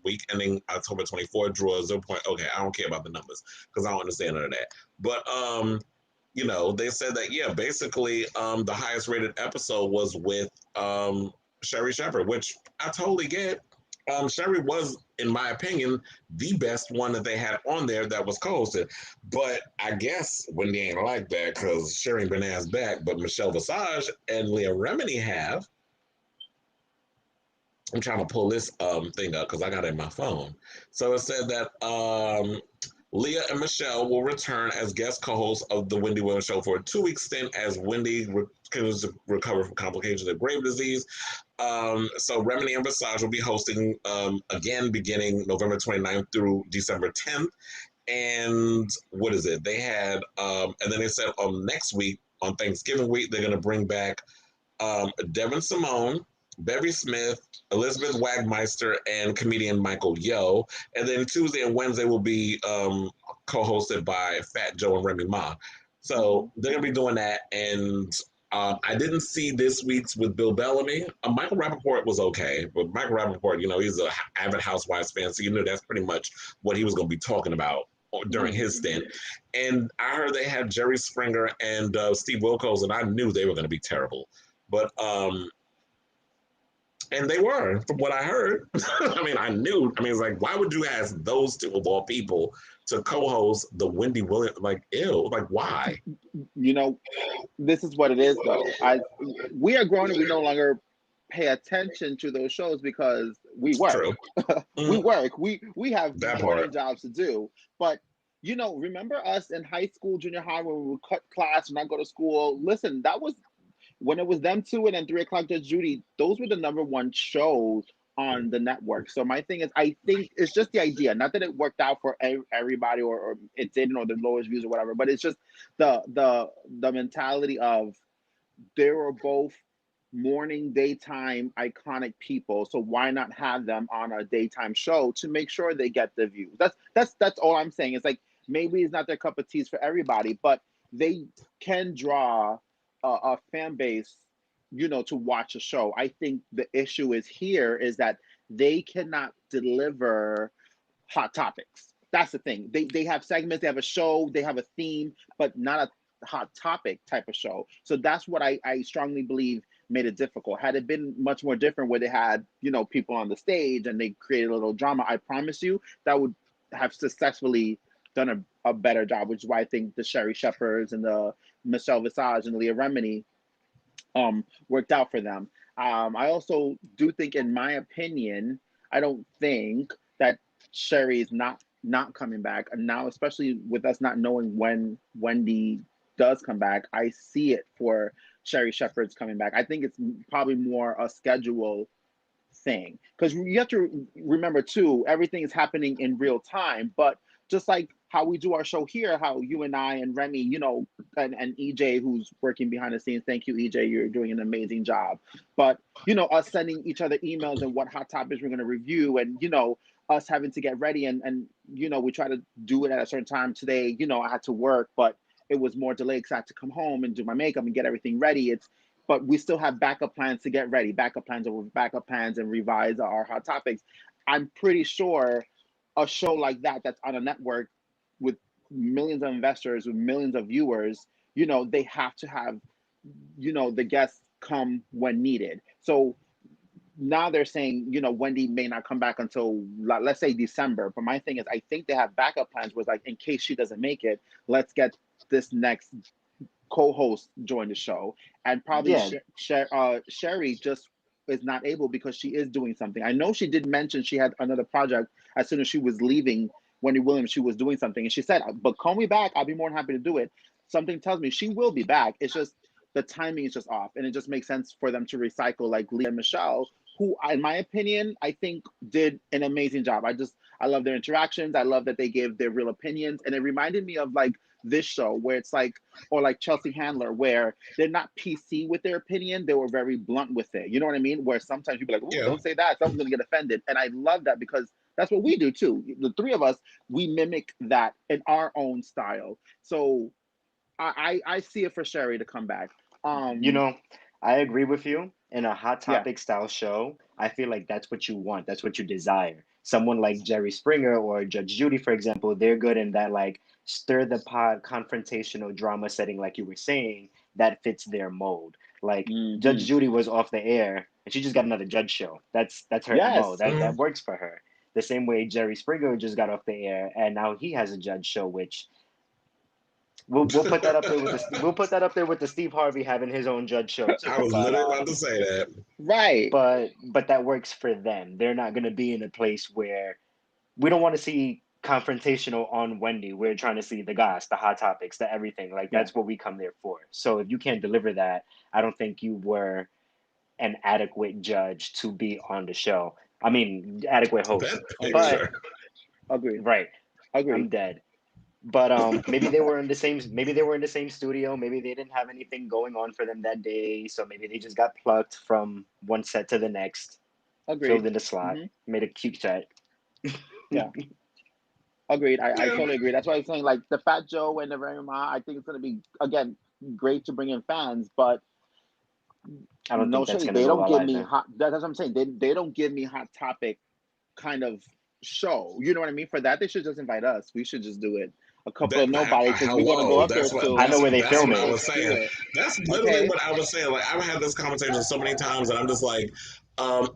Week ending October 24 drew a 0. Okay, I don't care about the numbers because I don't understand none of that. But you know, they said that basically the highest rated episode was with Sherri Shepherd, which I totally get. Sherri was, in my opinion, the best one that they had on there that was co-hosted. But I guess Wendy ain't like that because Sherri ain't been asked back, but Michelle Visage and Leah Remini have. I'm trying to pull this thing up because I got it in my phone. So it said that Leah and Michelle will return as guest co-hosts of the Wendy Williams Show for a 2-week stint as Wendy continues to recover from complications of grave disease. So Remini and Visage will be hosting again beginning November 29th through December 10th. And what is it? They had, and then they said next week, on Thanksgiving week, they're going to bring back Devin Simone, Bevy Smith, Elizabeth Wagmeister, and comedian Michael Yo. And then Tuesday and Wednesday will be co-hosted by Fat Joe and Remy Ma. So they're going to be doing that. And I didn't see this week's with Bill Bellamy. Michael Rappaport was okay. But Michael Rappaport, you know, he's an avid Housewives fan. So you knew that's pretty much what he was going to be talking about during his stint. And I heard they had Jerry Springer and Steve Wilkos, and I knew they were going to be terrible. But and they were, from what I heard. I mean, it's like, why would you ask those two of all people to co-host the Wendy Williams? Like, ew, like, why? you know, this is what it is though. As we are grown and we no longer pay attention to those shows because we work. True. We work. We have That morning part. jobs to do. But you know, remember us in high school, junior high, when we would cut class and not go to school? Listen, that was when it was them two and then 3 o'clock Judge Judy. Those were the #1 shows on the network. So my thing is, I think it's just the idea, not that it worked out for everybody or it didn't, or the lowest views or whatever, but it's just the mentality of they were both morning, daytime iconic people. So why not have them on a daytime show to make sure they get the views? That's all I'm saying. It's like maybe it's not their cup of tea for everybody, but they can draw a fan base, you know, to watch a show. I think the issue is here is that they cannot deliver hot topics. That's the thing. They have segments, they have a show, they have a theme, but not a hot topic type of show. So that's what I strongly believe made it difficult. Had it been much more different where they had, you know, people on the stage and they created a little drama, I promise you that would have successfully done a better job, which is why I think the Sherri Shepherds and the Michelle Visage and Leah Remini worked out for them. I also do think, in my opinion, I don't think that Sherri is not coming back. And now, especially with us not knowing when Wendy does come back, I see it for Sherri Shepherd's coming back. I think it's probably more a schedule thing, because you have to remember too, everything is happening in real time. But just like how we do our show here, how you and I and Remy, you know, and EJ, who's working behind the scenes. Thank you, EJ. You're doing an amazing job. But, you know, us sending each other emails and what hot topics we're going to review, and, you know, us having to get ready and, you know, we try to do it at a certain time. Today, you know, I had to work, but it was more delayed because I had to come home and do my makeup and get everything ready. But we still have backup plans to get ready, backup plans and revise our hot topics. I'm pretty sure a show like that that's on a network with millions of investors, with millions of viewers, you know, they have to have, you know, the guests come when needed. So now they're saying, you know, Wendy may not come back until, let's say, December. But my thing is, I think they have backup plans where it's like, in case she doesn't make it, let's get this next co-host join the show. And probably Sherri just is not able because she is doing something. I know she did mention she had another project as soon as she was leaving Wendy Williams. She was doing something, and she said, but call me back, I'll be more than happy to do it. Something tells me she will be back. It's just the timing is just off, and it just makes sense for them to recycle like Leah and Michelle, who, in my opinion, I think did an amazing job. I love their interactions. I love that they gave their real opinions, and it reminded me of like this show where it's like, or like Chelsea Handler, where they're not PC with their opinion, they were very blunt with it. You know what I mean? Where sometimes people are like, don't say that, someone's gonna get offended. And I love that because that's what we do too. The three of us, we mimic that in our own style. So I see it for Sherri to come back. You know, I agree with you. In a hot topic style show, I feel like that's what you want. That's what you desire. Someone like Jerry Springer or Judge Judy, for example, they're good in that like stir the pot, confrontational drama setting, like you were saying, that fits their mode. Like Judge Judy was off the air and she just got another judge show. That's her MO. That works for her. The same way Jerry Springer just got off the air and now he has a judge show, which we'll put that up there with the Steve Harvey having his own judge show too. I was literally about to say that. Right. But that works for them. They're not going to be in a place where we don't want to see confrontational on Wendy. We're trying to see the goss, the hot topics, the everything. Like that's what we come there for. So if you can't deliver that, I don't think you were an adequate judge to be on the show. I mean, adequate host. But agreed. Right. Agreed. I'm dead. But maybe they were in the same studio. Maybe they didn't have anything going on for them that day. So maybe they just got plucked from one set to the next. Agreed. Filled in the slot. Made a cute set. Yeah. Agreed. I totally agree. That's why I'm saying, like, the Fat Joe and the Remy Ma, I think it's going to be, again, great to bring in fans, but I don't think that's they don't give me hot. That's what I'm saying. They don't give me hot topic kind of show. You know what I mean? For that, they should just invite us. We should just do it. A couple of nobody, because we're going to go up there too. I know where they film it. I was saying. That's literally what I was saying. Like, I've had this conversation so many times, and I'm just like,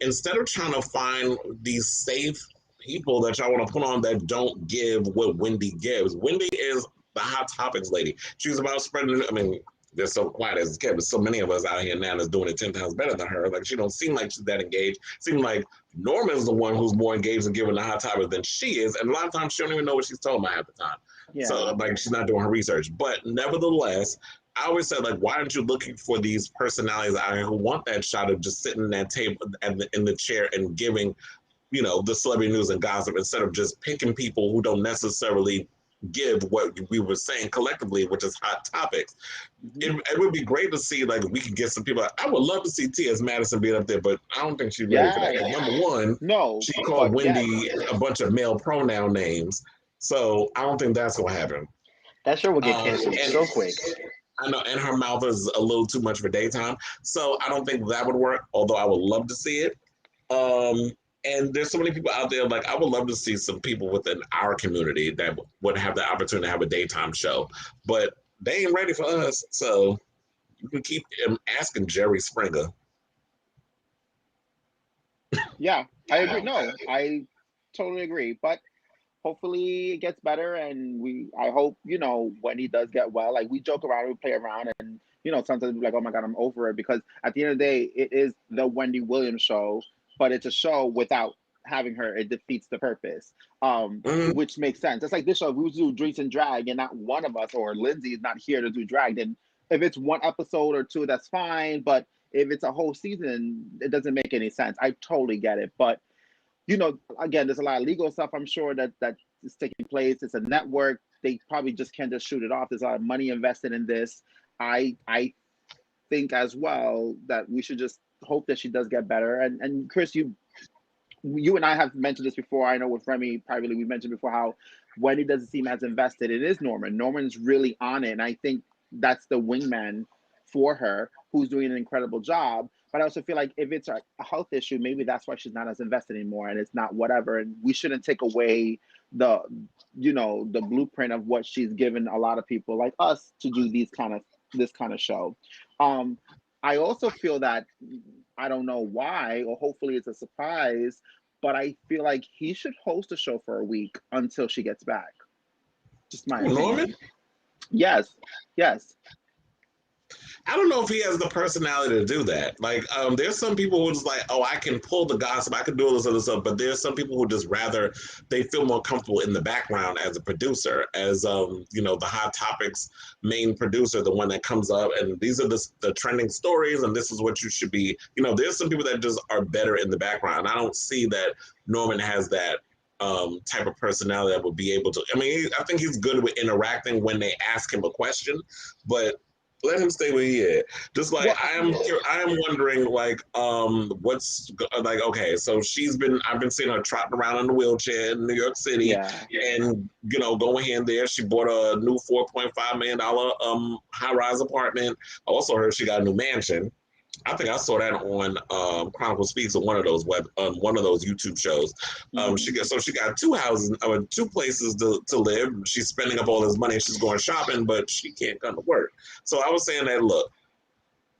instead of trying to find these safe people that y'all want to put on that don't give what Wendy gives. Wendy is the Hot Topics lady. She was about spreading. I mean, they're so quiet as a kid, but so many of us out here now that's doing it 10 times better than her. Like, she don't seem like she's that engaged. Seem like Norman's the one who's more engaged in giving the hot topics than she is, and a lot of times she don't even know what she's talking about half the time. Yeah. So like, she's not doing her research. But nevertheless, I always said, like, why aren't you looking for these personalities out here who want that shot of just sitting at that table in the chair and giving, you know, the celebrity news and gossip, instead of just picking people who don't necessarily give what we were saying collectively, which is hot topics. It would be great to see, like, we can get some people. I would love to see T.S. Madison being up there, but I don't think she's ready for that. Like, number one, she called Wendy a bunch of male pronoun names, so I don't think that's gonna happen. That sure will get canceled so quick. I know, and her mouth is a little too much for daytime, so I don't think that would work. Although I would love to see it. And there's so many people out there, like, I would love to see some people within our community that would have the opportunity to have a daytime show, but they ain't ready for us. So you can keep asking Jerry Springer. Yeah, I agree. No, I totally agree. But hopefully it gets better, and I hope, you know, Wendy does get well. Like, we joke around, we play around, and, you know, sometimes we're like, oh my God, I'm over it, because at the end of the day, it is the Wendy Williams Show, but it's a show without having her. It defeats the purpose, which makes sense. It's like this show, if we do Drinks and Drag and not one of us, or Lindsay is not here to do drag, then if it's one episode or two, that's fine. But if it's a whole season, it doesn't make any sense. I totally get it. But, you know, again, there's a lot of legal stuff, I'm sure, that is taking place. It's a network. They probably just can't just shoot it off. There's a lot of money invested in this. I think as well that we should just hope that she does get better. And Kris, you and I have mentioned this before. I know with Remy privately, we mentioned before how Wendy doesn't seem as invested. It is Norman. Norman's really on it, and I think that's the wingman for her, who's doing an incredible job. But I also feel like if it's a health issue, maybe that's why she's not as invested anymore, and it's not whatever. And we shouldn't take away the blueprint of what she's given a lot of people like us to do this kind of show. I also feel that, I don't know why, or hopefully it's a surprise, but I feel like he should host a show for a week until she gets back. Just my opinion. Norman? Yes. I don't know if he has the personality to do that. Like, there's some people who just like, oh, I can pull the gossip, I can do all this other stuff. But there's some people who just rather, they feel more comfortable in the background as a producer, as you know, the Hot Topics main producer, the one that comes up and these are the trending stories, and this is what you should be. You know, there's some people that just are better in the background. I don't see that Norman has that type of personality that would be able to. I mean, I think he's good with interacting when they ask him a question, but let him stay where he is. Just like, I am wondering, like, what's like, okay, so I've been seeing her trotting around in a wheelchair in New York City, and, you know, going here and there. She bought a new $4.5 million high-rise apartment. I also heard she got a new mansion. I think I saw that on Chronicle Speaks on one of those YouTube shows. She got two houses, two places to live. She's spending up all this money. She's going shopping, but she can't come to work. So I was saying that, look,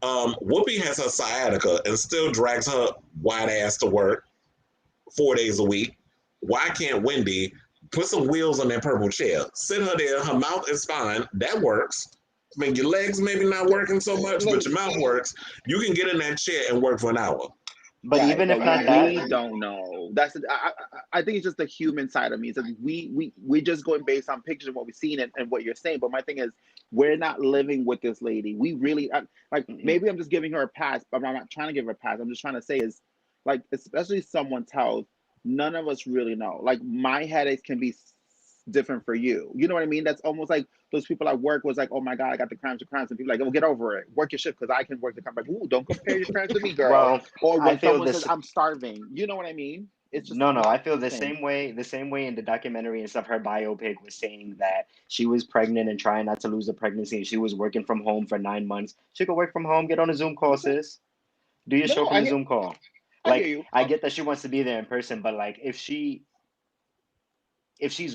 Whoopi has her sciatica and still drags her wide ass to work 4 days a week. Why can't Wendy put some wheels on that purple chair? Sit her there. Her mouth is fine. That works. I mean, your legs maybe not working so much, but your mouth works. You can get in that chair and work for an hour. But right, even if not that, we don't know. That's I think it's just the human side of me. It's like we just going based on pictures of what we've seen and what you're saying. But my thing is, we're not living with this lady. We really like. Maybe I'm just giving her a pass, but I'm not trying to give her a pass. I'm just trying to say is, like, especially someone's health, none of us really know. Like, my headaches can be different for you. You know what I mean? That's almost like those people at work was like, oh my God, I got the cramps, and people like, oh, get over it. Work your shift because I can work the cramps. Like, ooh, don't compare your cramps to me, girl. Well, or when someone says, I'm starving. You know what I mean? It's just no. I feel the same way in the documentary and stuff. Her biopic was saying that she was pregnant and trying not to lose the pregnancy. She was working from home for 9 months. She could work from home, get on a Zoom call, sis. Do your show from the Zoom call. Like, I get that she wants to be there in person, but like, if she's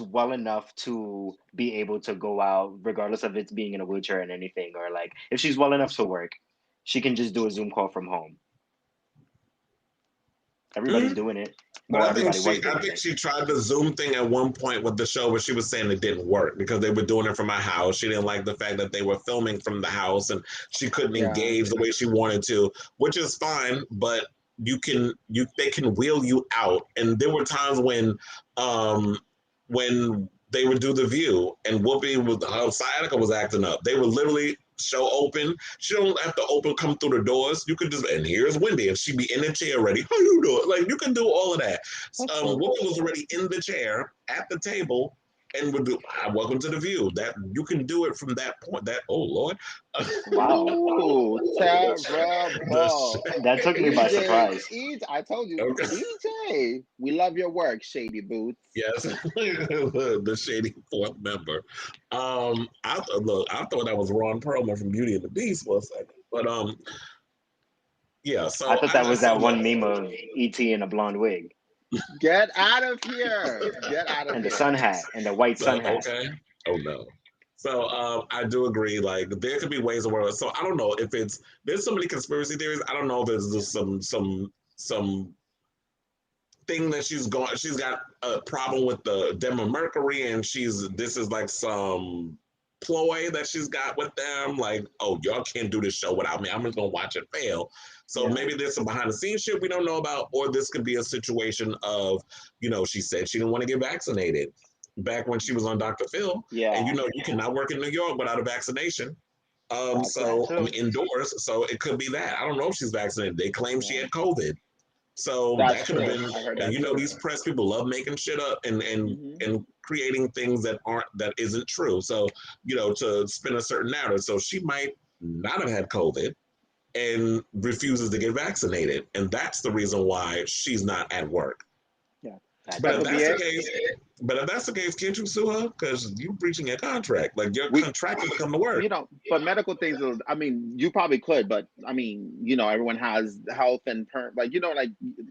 well enough to be able to go out, regardless of it being in a wheelchair and anything, or like if she's well enough to work, she can just do a Zoom call from home. Everybody's doing it. But Well, I think everybody was doing it. she tried the Zoom thing at one point with the show, but she was saying it didn't work because they were doing it from her house. She didn't like the fact that they were filming from the house and she couldn't engage the way she wanted to, which is fine, but they can wheel you out. And there were times when they would do the View and Whoopi with sciatica was acting up. They would literally show open. She don't have to come through the doors. You could just, and here's Wendy, and she'd be in the chair ready. How you doing? Like, you can do all of that. Whoopi was already in the chair at the table and would do, welcome to the View. That you can do it from that point. That, oh Lord. Wow. Ooh, terrible. That took me by surprise. I told you, Okay. EJ, we love your work, Shady Boots. Yes, the shady fourth member. I thought that was Ron Perlman from Beauty and the Beast for a second, but yeah. So I thought that was that one meme of E.T. in a blonde wig. Get out of here! Get out of here! And the sun hat and the white sun hat. Okay. Oh no. So I do agree. Like there could be ways of world. So I don't know if there's so many conspiracy theories. I don't know if there's just some thing that she's got a problem with the Demo Mercury and this is like some ploy that she's got with them. Like, oh, y'all can't do this show without me. I'm just gonna watch it fail. So maybe there's some behind the scenes shit we don't know about, or this could be a situation of, she said she didn't want to get vaccinated back when she was on Dr. Phil. Yeah. And you cannot work in New York without a vaccination. Indoors. So it could be that. I don't know if she's vaccinated. They claim she had COVID. So that could have been, and these press people love making shit up and creating things that isn't true. So, to spin a certain narrative. So she might not have had COVID and refuses to get vaccinated. And that's the reason why she's not at work. Yeah. But if that's the case, can't you sue her? Because you're breaching your contract. Like you're contracted to come to work. But medical things, you probably could, but everyone has health and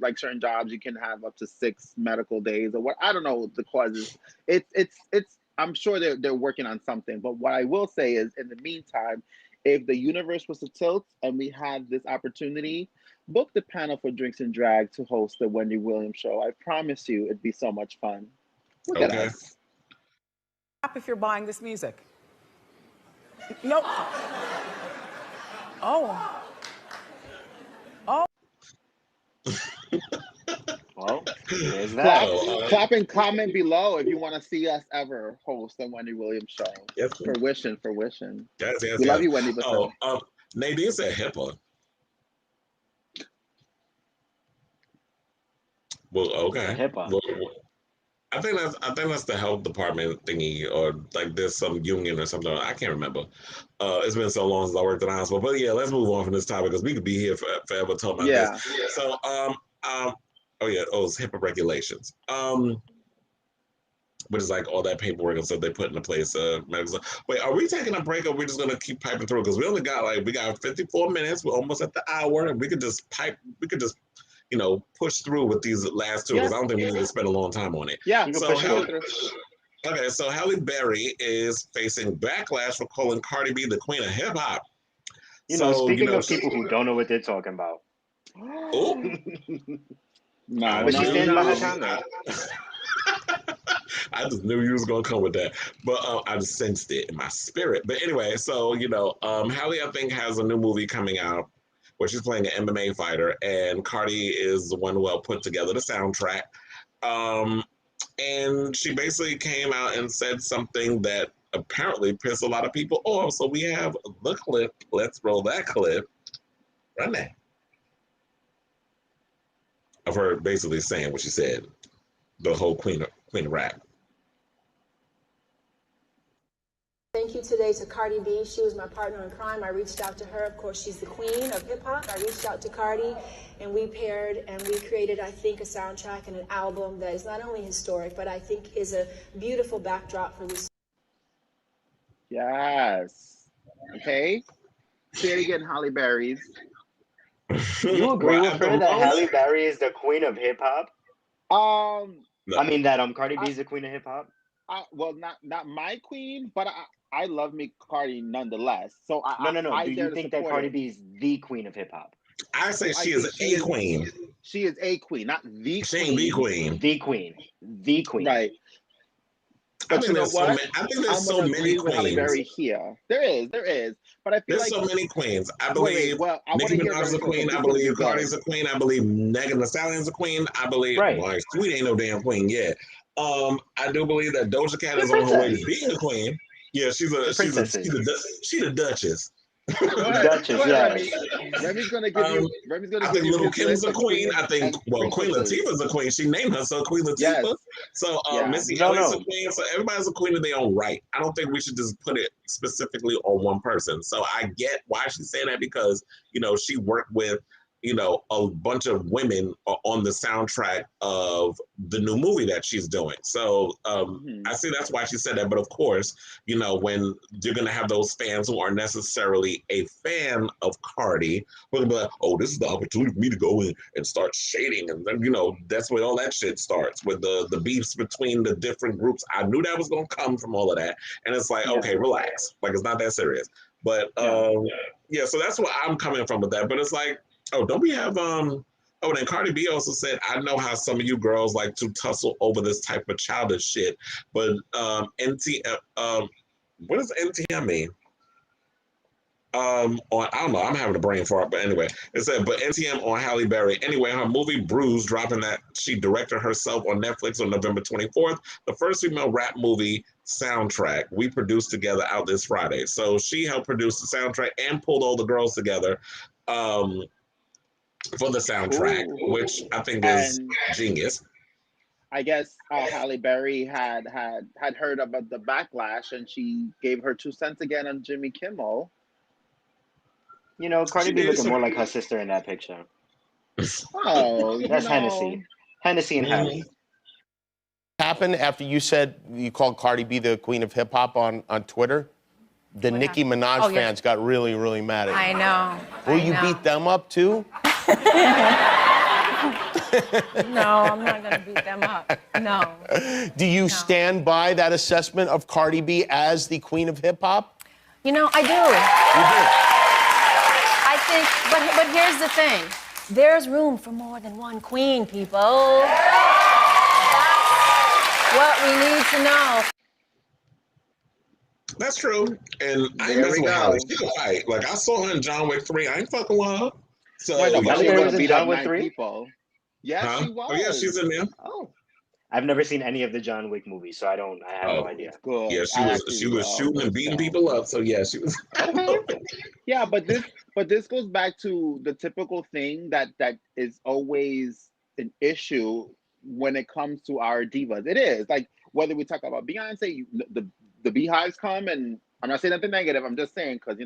like certain jobs you can have up to 6 medical days or what. I don't know the causes. It's I'm sure they're working on something. But what I will say is, in the meantime, if the universe was to tilt and we had this opportunity, book the panel for Drinks and Drag to host the Wendy Williams Show. I promise you, it'd be so much fun. Look at us. If you're buying this music. Nope. Oh. Well, there's that. Clap and comment below if you want to see us ever host the Wendy Williams Show. Yes, for wishing. Yes, we love you, Wendy. Nadine said HIPAA. Well, okay. HIPAA. Well, I think that's the health department thingy, or like there's some union or something. I can't remember. It's been so long since I worked in the hospital. But yeah, let's move on from this topic because we could be here forever talking about this. So it's HIPAA regulations. Which is like all that paperwork and stuff they put into place. Wait, are we taking a break or are we just gonna keep piping through? Because we only got 54 minutes. We're almost at the hour, and we could just push through with these last two because I don't think we need to spend a long time on it. Yeah. So so Halle Berry is facing backlash for calling Cardi B the queen of hip hop. Speaking of people who don't know what they're talking about. Oh. No, but she's standing by her comment. I just knew you was gonna come with that, but I just sensed it in my spirit. But anyway, so Halle, I think, has a new movie coming out where she's playing an MMA fighter, and Cardi is the one who helped put together the soundtrack. And she basically came out and said something that apparently pissed a lot of people off. So we have the clip. Let's roll that clip. Run that. Of her basically saying what she said, the whole queen of rap. Thank you today to Cardi B. She was my partner in crime. I reached out to her. Of course, she's the queen of hip hop. I reached out to Cardi, and we paired and we created, I think, a soundtrack and an album that is not only historic, but I think is a beautiful backdrop for this. Yes. Okay. Say it again, Halle Berry's. You agree with her that Halle Berry is the queen of hip hop? No. I mean that Cardi B is the queen of hip hop. Well, not my queen, but I love me Cardi nonetheless. So no. Do you think that Cardi B is the queen of hip hop? I say she is a queen. She is a queen, not the She queen. ain't the queen. The queen. The queen. Right. I But think you know there's so what? many. I think there's I'm so gonna many agree with Halle queens. Berry here. There is. But I feel There's like so many queens. I wait. believe Well, I want Nicki to hear Minaj is Remy a first, queen. because I this is gonna be believe good. Cardi's a queen. I believe Megan Thee Stallion's a queen. I believe well, Sweet ain't no damn queen yet. I do believe that Doja Cat is on her way to being a queen. Yeah, she's the Duchess. Go ahead, Duchess, Remy. yes. Remy's gonna give you. Remy's gonna I give think you Little his Kim's list a of queen. queens I think and Queen princesses. Latifah's a queen. She named herself Queen Latifah. Yes. So Yeah. Missy No, Elliott's no. a queen. So everybody's a queen in their own right. I don't think we should just put it specifically on one person. So I get why she's saying that, because she worked with a bunch of women on the soundtrack of the new movie that she's doing. So I see that's why she said that. But of course, when you're going to have those fans who aren't necessarily a fan of Cardi, we're going to be like, oh, this is the opportunity for me to go in and start shading. And then, that's where all that shit starts, with the beefs between the different groups. I knew that was going to come from all of that. And it's like, okay, relax. Like, it's not that serious. But yeah, so that's where I'm coming from with that. But it's like, oh, don't we have then Cardi B also said, I know how some of you girls like to tussle over this type of childish shit, but NTM what does NTM mean? I don't know, I'm having a brain fart, but anyway, it said, but NTM on Halle Berry. Anyway, her movie Bruise, dropping that she directed herself on Netflix on November 24th, the first female rap movie soundtrack we produced together out this Friday. So she helped produce the soundtrack and pulled all the girls together for the soundtrack, which I think is genius. I guess Halle Berry had heard about the backlash, and she gave her 2 cents again on Jimmy Kimmel. Cardi B looking more like her sister in that picture. Oh, that's Hennessy. Hennessy and Halle. Happened after you said you called Cardi B the queen of hip hop on Twitter? The Nicki Minaj fans got really, really mad at you. I know. Will you beat them up too? No, I'm not going to beat them up. No. Do you stand by that assessment of Cardi B as the queen of hip hop? I do. You do. I think, but here's the thing. There's room for more than one queen, people. That's what we need to know. That's true. And I ain't messing with Halle. She can fight. Like, I saw her in John Wick 3. I ain't fucking with her. So, Wait, no, Halle Berry was in John Wick 3? People. Yeah, she was. Oh, yeah, she's in there. Oh. I've never seen any of the John Wick movies, so I have no idea. Good. Yeah, she was shooting and beating people up. So yeah, she was. Okay. Yeah, but this goes back to the typical thing that is always an issue when it comes to our divas. It is like, whether we talk about Beyonce, the beehives come, and I'm not saying nothing negative. I'm just saying, because the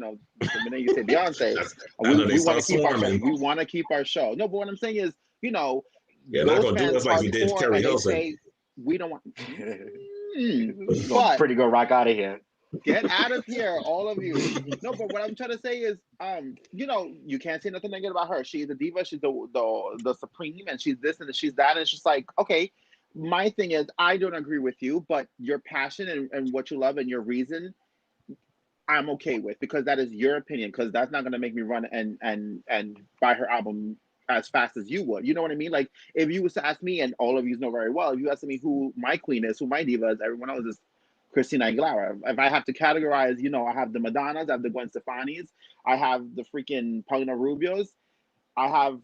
minute you say Beyonce, we want to keep our show. We want to keep our show. No, but what I'm saying is, yeah, not gonna do us like you did Carrie Hilson. We don't want. But pretty good rock out of here. Get out of here, all of you. No, but what I'm trying to say is, you can't say nothing negative about her. She's a diva. She's the supreme, and she's this and she's that. And it's just like, okay. My thing is, I don't agree with you, but your passion and what you love and your reason, I'm okay with, because that is your opinion. Because that's not gonna make me run and buy her album as fast as you would. You know what I mean? Like, if you was to ask me, and all of you know very well, if you ask me who my queen is, who my diva is, everyone else is Christina Aguilera. If I have to categorize, I have the Madonnas, I have the Gwen Stefani's, I have the freaking Paulina Rubios, I have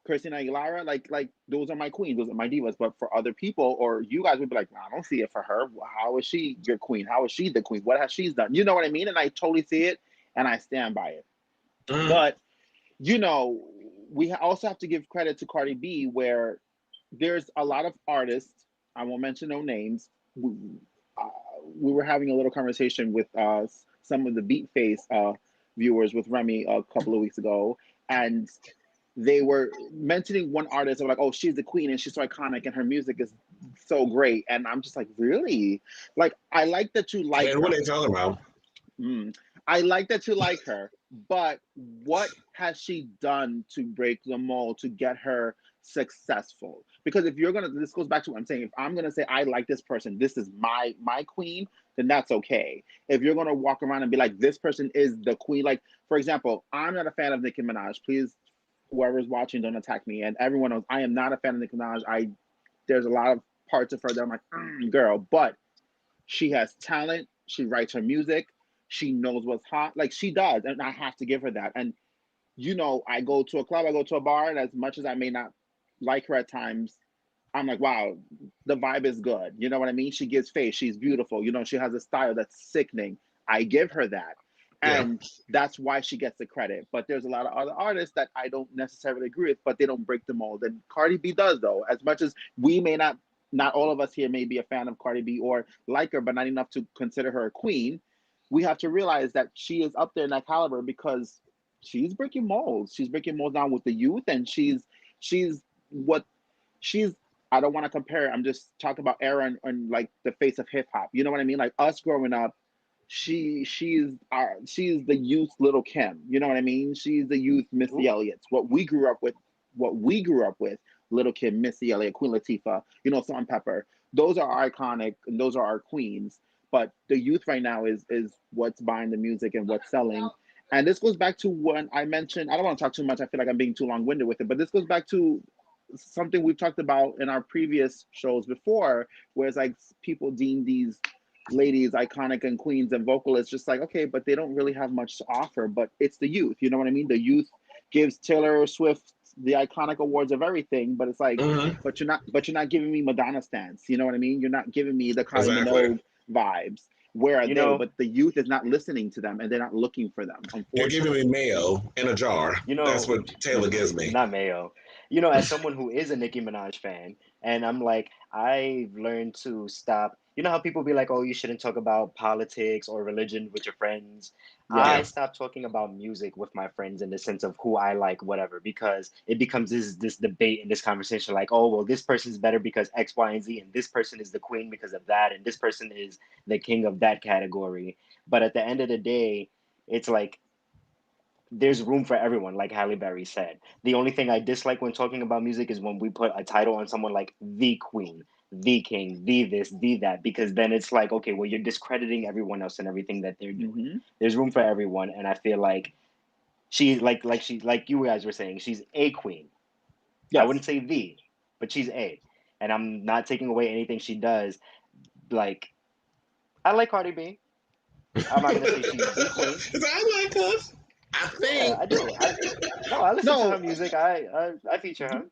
Christina Aguilera. Like those are my queens, those are my divas. But for other people, or you guys would be like, I don't see it for her. How is she your queen? How is she the queen? What has she done? You know what I mean? And I totally see it, and I stand by it. But we also have to give credit to Cardi B, where there's a lot of artists, I won't mention no names. We were having a little conversation with some of the Beat Face viewers with Remy a couple of weeks ago, and they were mentioning one artist. They were like, oh, she's the queen and she's so iconic and her music is so great. And I'm just like, really? Like, I like that you like her. What are they talking about? I like that you like her, but what has she done to break the mold to get her successful? Because if you're gonna, this goes back to what I'm saying. If I'm gonna say I like this person, this is my queen, then that's okay. If you're gonna walk around and be like, this person is the queen, like, for example, I'm not a fan of Nicki Minaj. Please whoever's watching, don't attack me. And everyone knows I am not a fan of Nicki Minaj. There's a lot of parts of her that I'm like, girl, but she has talent. She writes her music. She knows what's hot. Like, she does, and I have to give her that. And you know, I go to a club, I go to a bar, and as much as I may not like her at times, I'm like, wow, the vibe is good. You know what I mean? She gives face. She's beautiful. You know, she has a style that's sickening. I give her that. And that's why she gets the credit. But there's a lot of other artists that I don't necessarily agree with, but they don't break the mold. And Cardi B does, though. As much as we may not all of us here may be a fan of Cardi B or like her, but not enough to consider her a queen, we have to realize that she is up there in that caliber because she's breaking molds. She's breaking molds down with the youth, and she's I don't want to compare. I'm just talking about era and like the face of hip hop. You know what I mean? Like us growing up, she's the youth Little Kim. You know what I mean? She's the youth Missy Elliott's. What we grew up with, Little Kim, Missy Elliott, Queen Latifah, you know, Salt and Pepper. Those are iconic and those are our queens. But the youth right now is what's buying the music and what's selling. And this goes back to when I mentioned, I don't want to talk too much. I feel like I'm being too long-winded with it, but this goes back to something we've talked about in our previous shows before, where it's like people deem these ladies iconic and queens and vocalists just like, okay, but they don't really have much to offer. But it's the youth, you know what I mean? The youth gives Taylor Swift the iconic awards of everything, but it's like, but you're not giving me Madonna stance, you know what I mean? You're not giving me the Kylie Minogue vibes. Where are they? But the youth is not listening to them, and they're not looking for them. You're giving me mayo in a jar. You know, that's what Taylor gives me. Not mayo. You know, as someone who is a Nicki Minaj fan, and I'm like, I've learned to stop. You know how people be like, oh, you shouldn't talk about politics or religion with your friends. Yeah. I stopped talking about music with my friends in the sense of who I like, whatever, because it becomes this debate and this conversation like, oh, well, this person's better because X, Y, and Z, and this person is the queen because of that, and this person is the king of that category. But at the end of the day, it's like, there's room for everyone, like Halle Berry said. The only thing I dislike when talking about music is when we put a title on someone like the queen, the king, the this, the that, because then it's like, okay, well, you're discrediting everyone else and everything that they're doing. There's room for everyone, and I feel like she's like you guys were saying, she's a queen. Yes. I wouldn't say the, but she's a, and I'm not taking away anything she does. Like, I like Cardi B. I'm not gonna say she's the queen. I like her. I think. Yeah, I do. I listen to her music. I feature her.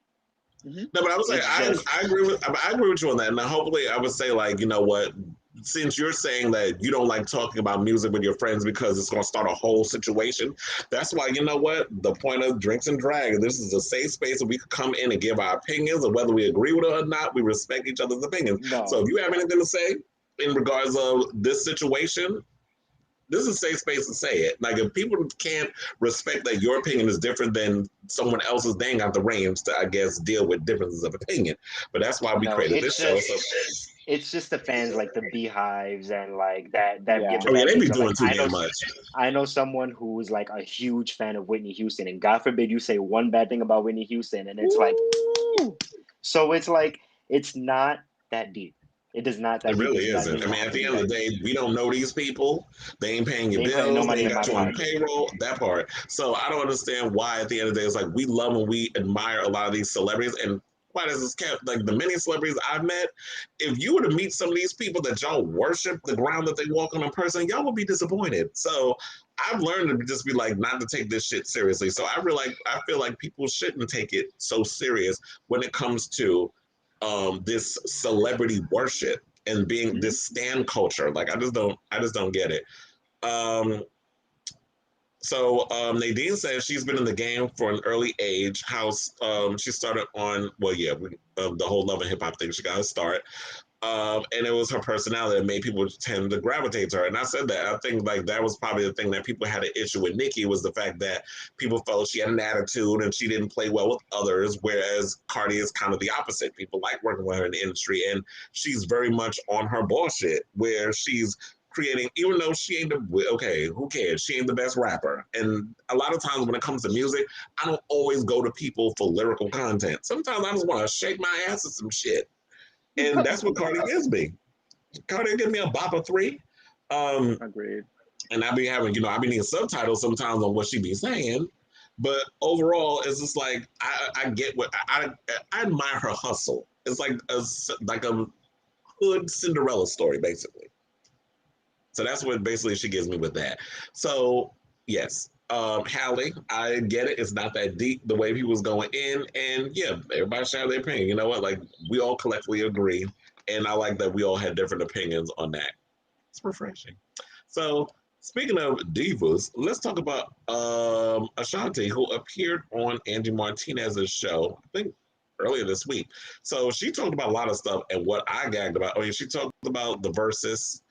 No, but I would say I agree with you on that. Now, hopefully, I would say, like, you know what? Since you're saying that you don't like talking about music with your friends because it's going to start a whole situation, that's why, you know what? The point of Drinks and Drag, this is a safe space where we can come in and give our opinions, and whether we agree with it or not, we respect each other's opinions. No. So if you have anything to say in regards of this situation, this is a safe space to say it. Like, if people can't respect that your opinion is different than someone else's, they ain't got the range to, I guess, deal with differences of opinion. But that's why we created this show. So it's just the fans, like the beehives and like that. Yeah. Oh yeah, they be doing too damn much. I know someone who's like a huge fan of Whitney Houston, and God forbid you say one bad thing about Whitney Houston, and it's like, so it's like, it's not that deep. It does not. It really isn't. I mean, at the end of the day, we don't know these people. They ain't paying your bills. They ain't got you on payroll. That part. So I don't understand why, at the end of the day, it's like we love and we admire a lot of these celebrities. And why does this count? Like the many celebrities I've met, if you were to meet some of these people that y'all worship the ground that they walk on in person, y'all would be disappointed. So I've learned to just be like, not to take this shit seriously. So I feel like people shouldn't take it so serious when it comes to this celebrity worship and being this stan culture. Like, I just don't get it. So Nadine says she's been in the game for an early age. How she started on, the whole Love and Hip Hop thing. She got to start. And it was her personality that made people tend to gravitate to her. And I said that. I think like that was probably the thing that people had an issue with Nicki, was the fact that people felt she had an attitude and she didn't play well with others, whereas Cardi is kind of the opposite. People like working with her in the industry, and she's very much on her bullshit, where she's creating, even though she ain't who cares? She ain't the best rapper. And a lot of times when it comes to music, I don't always go to people for lyrical content. Sometimes I just want to shake my ass at some shit. And that's what Cardi gives me. Cardi gives me a bop of 3. Agreed. And I be having, I be needing subtitles sometimes on what she be saying. But overall, it's just like I get what I admire her hustle. It's like a hood Cinderella story, basically. So that's what basically she gives me with that. So yes, Halle, I get it. It's not that deep the way he was going in, and yeah, everybody should have their opinion. You know what? Like we all collectively agree, and I like that we all had different opinions on that. It's refreshing. So speaking of divas, let's talk about Ashanti, who appeared on Angie Martinez's show, I think earlier this week. So she talked about a lot of stuff, and what I gagged about, I mean, she talked about the verses.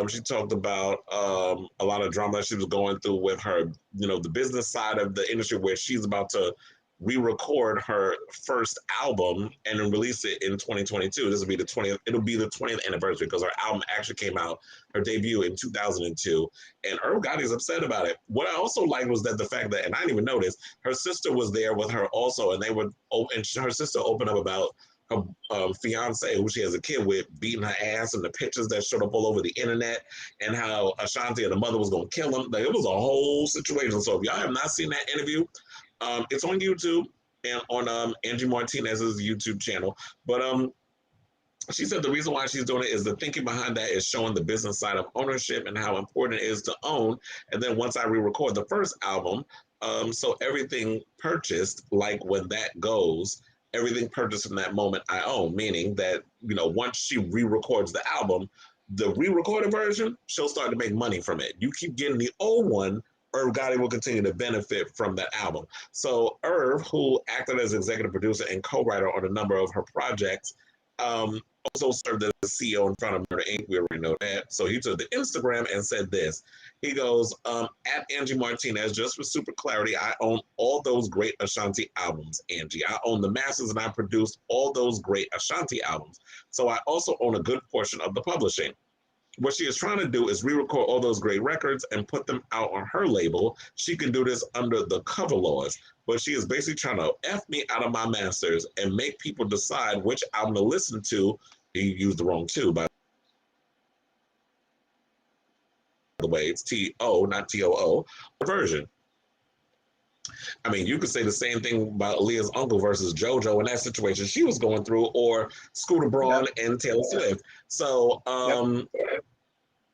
She talked about a lot of drama she was going through with her, the business side of the industry, where she's about to re-record her first album and then release it in 2022. This will be the 20th. It'll be the 20th anniversary because her album actually came out, her debut in 2002. And Irv Gotti is upset about it. What I also liked was that the fact that, and I didn't even notice, her sister was there with her also, and her sister opened up about her fiance, who she has a kid with, beating her ass, and the pictures that showed up all over the internet, and how Ashanti and the mother was going to kill him. Like, it was a whole situation. So if y'all have not seen that interview, it's on YouTube and on Angie Martinez's YouTube channel. But she said the reason why she's doing it is the thinking behind that is showing the business side of ownership and how important it is to own. And then once I re-record the first album, so everything purchased, like when that goes, everything purchased from that moment I own, meaning that, once she re-records the album, the re-recorded version, she'll start to make money from it. You keep getting the old one, Irv Gotti will continue to benefit from that album. So Irv, who acted as executive producer and co-writer on a number of her projects, also served as CEO in front of Murder Inc. We already know that. So he took the Instagram and said this. He goes, at Angie Martinez, just for super clarity, I own all those great Ashanti albums, Angie. I own the masters and I produced all those great Ashanti albums. So I also own a good portion of the publishing. What she is trying to do is re-record all those great records and put them out on her label. She can do this under the cover laws, but she is basically trying to F me out of my masters and make people decide which album to listen to. He used the wrong two, by the way. It's T-O, not T-O-O, version. I mean, you could say the same thing about Aaliyah's uncle versus JoJo in that situation she was going through, or Scooter Braun and Taylor Swift. So,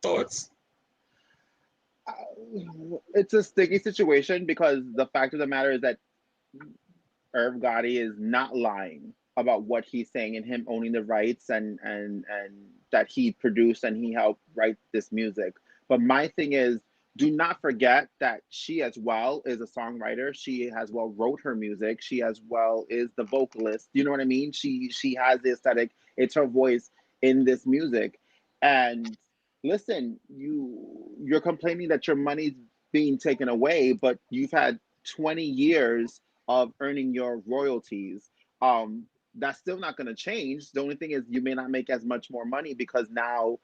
thoughts? It's a sticky situation because the fact of the matter is that Irv Gotti is not lying about what he's saying and him owning the rights and that he produced and he helped write this music. But my thing is, do not forget that she as well is a songwriter. She as well wrote her music. She as well is the vocalist. You know what I mean? She has the aesthetic. It's her voice in this music. And listen, you're complaining that your money's being taken away, but you've had 20 years of earning your royalties. That's still not going to change. The only thing is you may not make as much more money because now,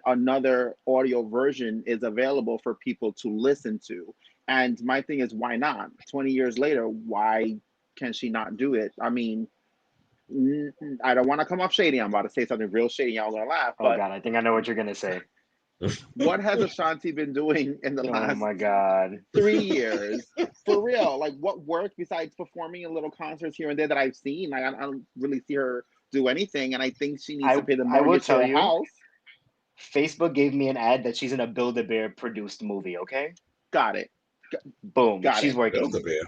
another audio version is available for people to listen to. And my thing is, why not? 20 years later, why can she not do it? I mean, I don't want to come off shady. I'm about to say something real shady. Y'all gonna laugh. Oh God, I think I know what you're gonna say. What has Ashanti been doing in the last? Oh my God, 3 years for real? Like, what work besides performing in little concerts here and there that I've seen? Like, I don't really see her do anything, and I think she needs to pay the mortgage to her house. Facebook gave me an ad that she's in a Build-A-Bear produced movie. Okay, got it. Boom, she's working. Build-A-Bear.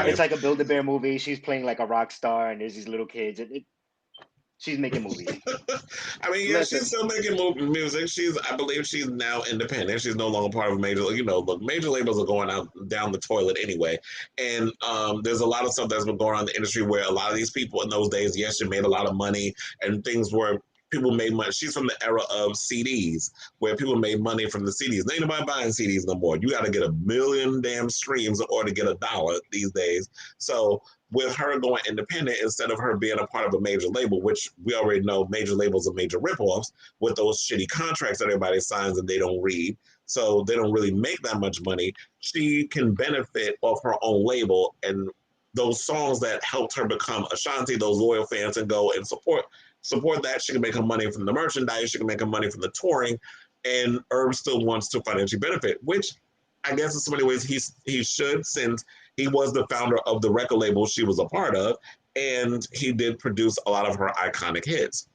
It's like a Build-A-Bear movie. She's playing like a rock star, and there's these little kids. She's making movies. I mean, yeah, she's still making music. I believe she's now independent. She's no longer part of a major. Look, major labels are going down the toilet anyway. And there's a lot of stuff that's been going on in the industry where a lot of these people in those days, yes, she made a lot of money, and things were. People made money. She's from the era of CDs, where people made money from the CDs. There ain't nobody buying CDs no more. You got to get 1 million damn streams in order to get $1 these days. So with her going independent, instead of her being a part of a major label, which we already know major labels are major ripoffs with those shitty contracts that everybody signs and they don't read, so they don't really make that much money, she can benefit off her own label and those songs that helped her become Ashanti, those loyal fans, and go and support that. She can make her money from the merchandise. She can make her money from the touring. And Irv still wants to financially benefit, which I guess in so many ways he should, since he was the founder of the record label she was a part of, and he did produce a lot of her iconic hits.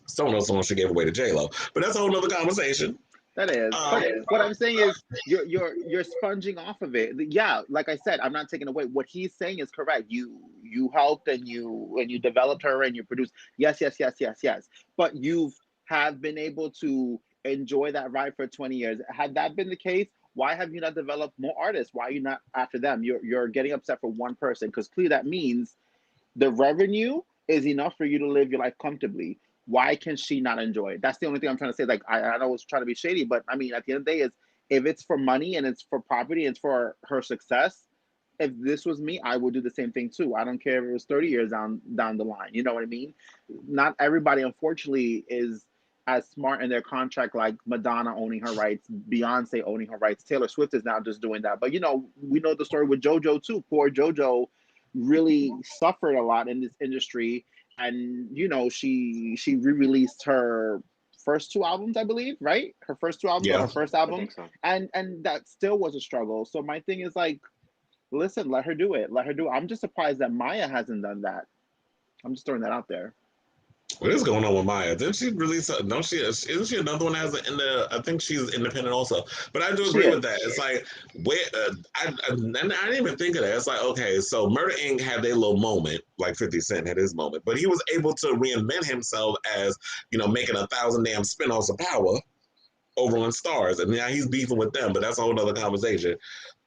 Some of those songs she gave away to J-Lo, but that's a whole other conversation. That is. But what I'm saying is you're sponging off of it. Yeah, like I said, I'm not taking away. What he's saying is correct. You helped and you developed her and you produced. Yes, yes, yes, yes, yes. But you have been able to enjoy that ride for 20 years. Had that been the case, why have you not developed more artists? Why are you not after them? You're getting upset for one person, because clearly that means the revenue is enough for you to live your life comfortably. Why can she not enjoy it? That's the only thing I'm trying to say. Like, I know it's trying to be shady, but I mean, at the end of the day, is if it's for money and it's for property and it's for her success, if this was me, I would do the same thing too. I don't care if it was 30 years down the line. You know what I mean? Not everybody, unfortunately, is as smart in their contract, like Madonna owning her rights, Beyonce owning her rights. Taylor Swift is now just doing that. But, you know, we know the story with JoJo too. Poor JoJo really suffered a lot in this industry. And, you know, she re-released her first two albums, I believe, right? Her first two albums, or her first album. So. And that still was a struggle. So my thing is, like, listen, let her do it. Let her do it. I'm just surprised that Maya hasn't done that. I'm just throwing that out there. What is going on with Maya? Didn't she release? Isn't she another one that has I think she's independent also. But I do agree with that. It's like, I didn't even think of that. It's like, okay, so Murder Inc. had their little moment, like 50 Cent had his moment, but he was able to reinvent himself as, you know, making 1,000 damn spinoffs of Power over on Stars, and now he's beefing with them. But that's a whole other conversation.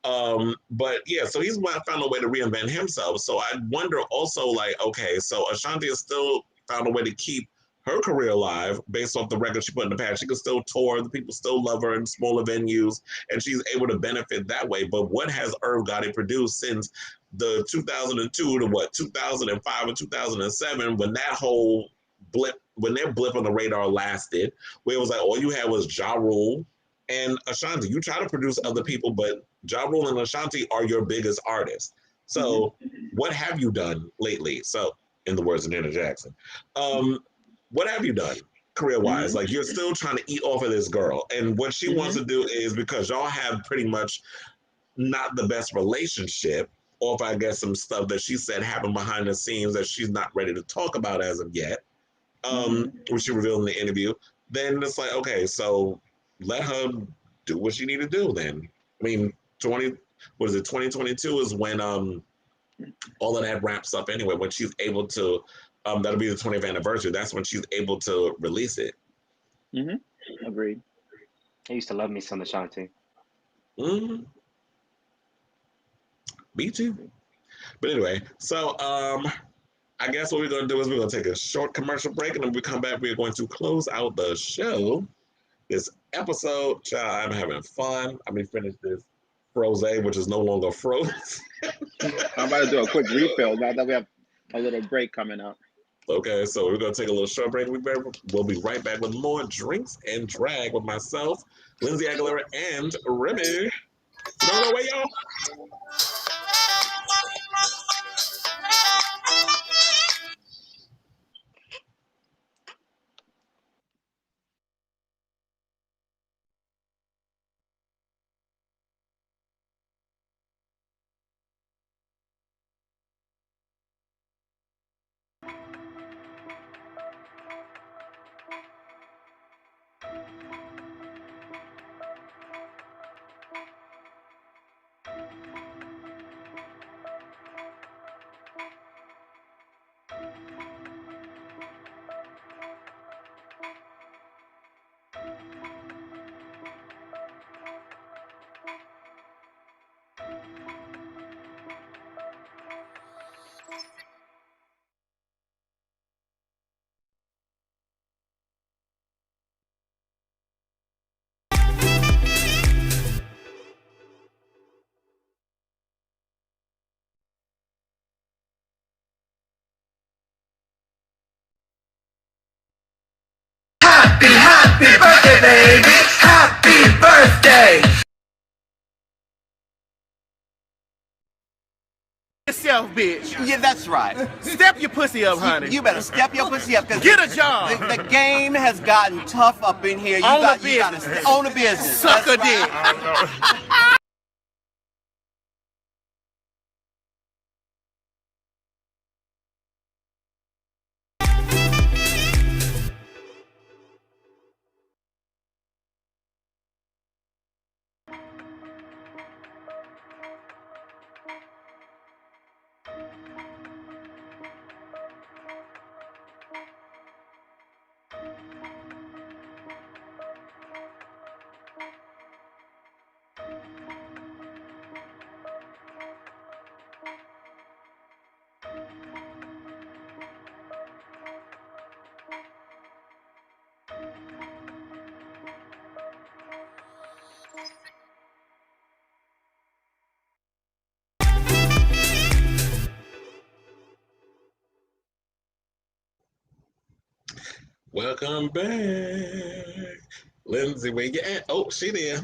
But yeah, so he's found a way to reinvent himself. So I wonder also, like, okay, so Ashanti is still found a way to keep her career alive based off the record she put in the past. She can still tour, the people still love her in smaller venues, and she's able to benefit that way. But what has Irv Gotti produced since the 2002 to 2005 and 2007, when that whole blip, when their blip on the radar lasted, where it was like all you had was Ja Rule and Ashanti. You try to produce other people, but Ja Rule and Ashanti are your biggest artists. So what have you done lately? So, in the words of Nina Jackson, what have you done career-wise? Like, you're still trying to eat off of this girl. And what she wants to do is, because y'all have pretty much not the best relationship, or if I guess some stuff that she said happened behind the scenes that she's not ready to talk about as of yet, which she revealed in the interview, then it's like, okay, so let her do what she need to do then. I mean, 2022 is when all of that wraps up anyway, when she's able to, that'll be the 20th anniversary. That's when she's able to release it. Agreed. I used to love me some Ashanti. Me too. But anyway, so I guess what we're going to do is we're going to take a short commercial break, and then when we come back, we're going to close out the show. This episode, child, I'm having fun. I'm going to finish this Frosé, which is no longer frozen. I'm about to do a quick refill now that we have a little break coming up. Okay, so we're going to take a little short break. We'll be right back with more Drinks and Drag with myself, Lindsay Aguilera, and Remy. Don't go away, y'all. Happy birthday, baby! Happy birthday! yourself, bitch. Yeah, that's right. Step your pussy up, honey. You better step your pussy up. Get a job. The game has gotten tough up in here. You gotta own a business. Suck a dick. Welcome back. Lindsay, where you at? Oh, she there.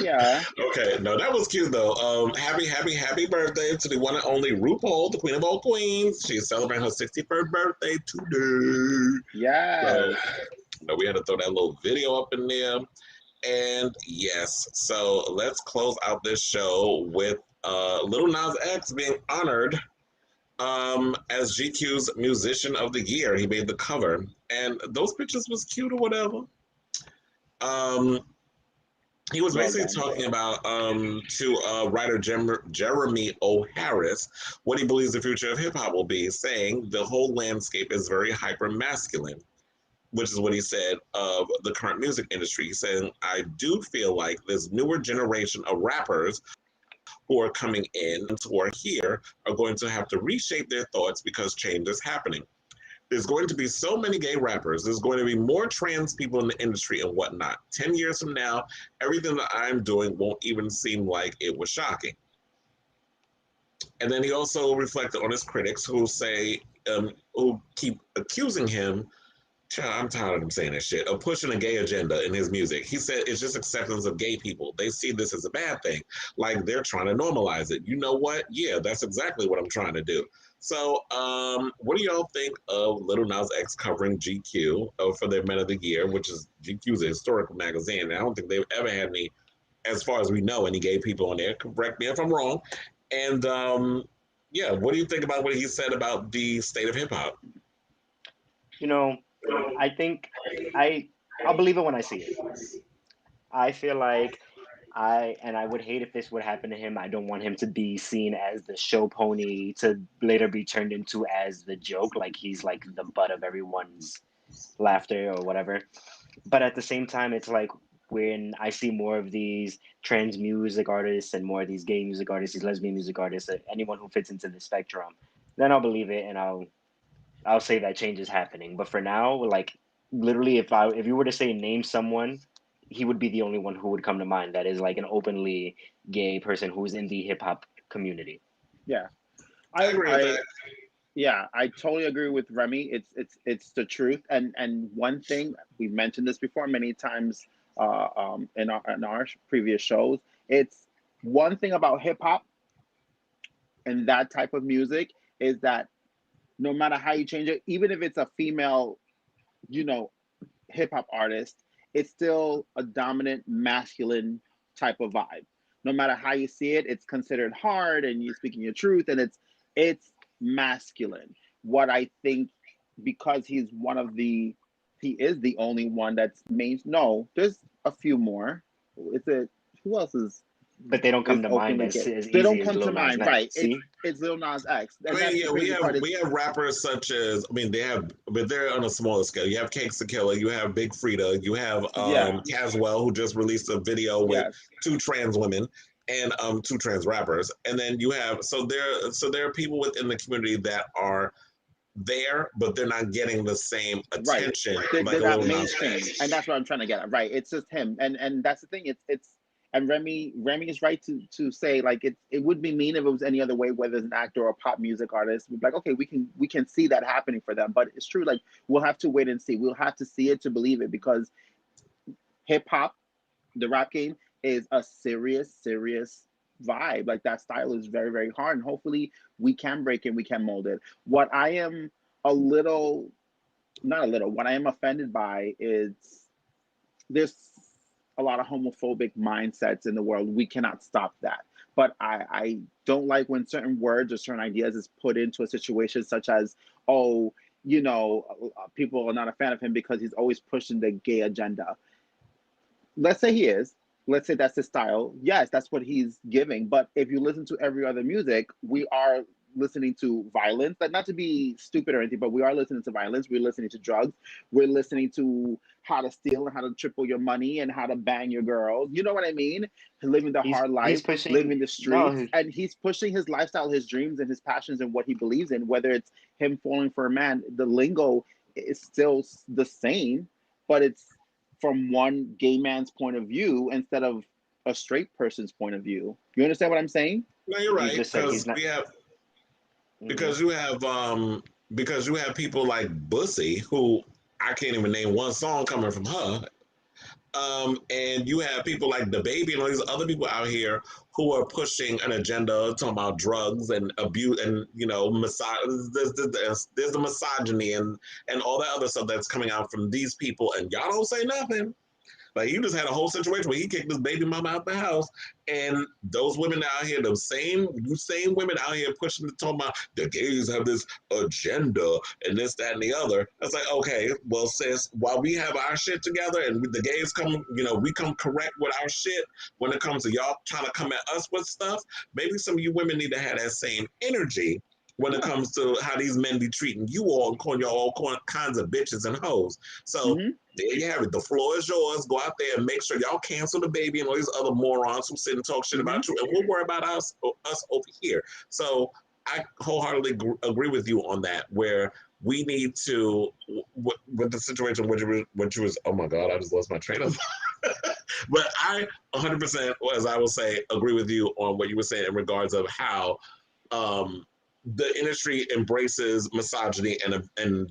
Yeah. Okay, no, that was cute though. Happy birthday to the one and only RuPaul, the queen of all queens. She's celebrating her 61st birthday today. Yeah. So, we had to throw that little video up in there. And yes, so let's close out this show with Lil Nas X being honored as GQ's Musician of the Year. He made the cover, and those pictures was cute or whatever. He was basically talking about to writer Jeremy O. Harris what he believes the future of hip hop will be, saying the whole landscape is very hyper masculine, which is what he said of the current music industry. He said, I do feel like this newer generation of rappers who are coming in, who are here, are going to have to reshape their thoughts because change is happening. There's going to be so many gay rappers. There's going to be more trans people in the industry and whatnot. 10 years from now, everything that I'm doing won't even seem like it was shocking. And then he also reflected on his critics who say, who keep accusing him, I'm tired of him saying that shit, of pushing a gay agenda in his music. He said it's just acceptance of gay people. They see this as a bad thing, like they're trying to normalize it. You know what? Yeah, that's exactly what I'm trying to do. So, what do y'all think of Lil Nas X covering GQ for their Men of the Year, which is GQ's a historical magazine, and I don't think they've ever had any, as far as we know, any gay people on there. Correct me if I'm wrong. And yeah, what do you think about what he said about the state of hip hop? You know, I think I'll believe it when I see it. I feel like I would hate if this would happen to him. I don't want him to be seen as the show pony to later be turned into as the joke, like he's like the butt of everyone's laughter or whatever. But at the same time, it's like when I see more of these trans music artists and more of these gay music artists, these lesbian music artists, anyone who fits into the spectrum, then I'll believe it and I'll say that change is happening. But for now, like literally, if you were to say name someone, he would be the only one who would come to mind that is like an openly gay person who's in the hip hop community. Yeah, I agree with that. Yeah, I totally agree with Remy. It's the truth. And one thing, we mentioned this before many times in our previous shows. It's one thing about hip hop and that type of music is that no matter how you change it, even if it's a female, hip hop artist, it's still a dominant masculine type of vibe. No matter how you see it, it's considered hard and you're speaking your truth, and it's masculine. What I think, because he is the only one that's no, there's a few more. Who else is? But they don't come to mind as easy. They don't come as to mind, right? It's Lil Nas X. I mean, yeah, we have rappers such as, but they're on a smaller scale. You have Cakes the Killer, you have Big Frida, you have Caswell, who just released a video with 2 trans women and 2 trans rappers, and then you have there are people within the community that are there, but they're not getting the same attention. Right. They're not mainstream, and that's what I'm trying to get at. Right? It's just him, and that's the thing. It's. And Remy is right to say, like, it would be mean if it was any other way, whether it's an actor or a pop music artist. We'd be like, okay, we can see that happening for them. But it's true, like, we'll have to wait and see. We'll have to see it to believe it, because hip hop, the rap game, is a serious vibe, like that style is very, very hard. And hopefully we can break it, we can mold it. What I am what I am offended by is there's a lot of homophobic mindsets in the world. We cannot stop that. But I don't like when certain words or certain ideas is put into a situation such as, oh, you know, people are not a fan of him because he's always pushing the gay agenda. Let's say he is. Let's say that's his style. Yes, that's what he's giving. But if you listen to every other music, we are listening to violence. Like, not to be stupid or anything, but we are listening to violence. We're listening to drugs. We're listening to how to steal and how to triple your money and how to bang your girls. You know what I mean? Living the hard life, living the streets. And he's pushing his lifestyle, his dreams, and his passions and what he believes in, whether it's him falling for a man. The lingo is still the same, but it's from one gay man's point of view instead of a straight person's point of view. You understand what I'm saying? No, you're right. Because you have people like Bussy, who I can't even name one song coming from her. And you have people like the Baby and all these other people out here who are pushing an agenda, talking about drugs and abuse and, you know, there's the misogyny and all that other stuff that's coming out from these people, and y'all don't say nothing. Like, you just had a whole situation where he kicked his baby mama out the house, and those women out here, the same women out here pushing, talking about the gays have this agenda and this, that, and the other. It's like, okay, well, sis, while we have our shit together and the gays come, you know, we come correct with our shit when it comes to y'all trying to come at us with stuff, maybe some of you women need to have that same energy when it comes to how these men be treating you all and calling y'all all kinds of bitches and hoes. So there you have it. The floor is yours. Go out there and make sure y'all cancel the Baby and all these other morons who sit and talk shit about you, and we'll worry about us over here. So I wholeheartedly agree with you on that, where we need to, with the situation which was, oh my God, I just lost my train of thought. But I 100%, as I will say, agree with you on what you were saying in regards of how the industry embraces misogyny and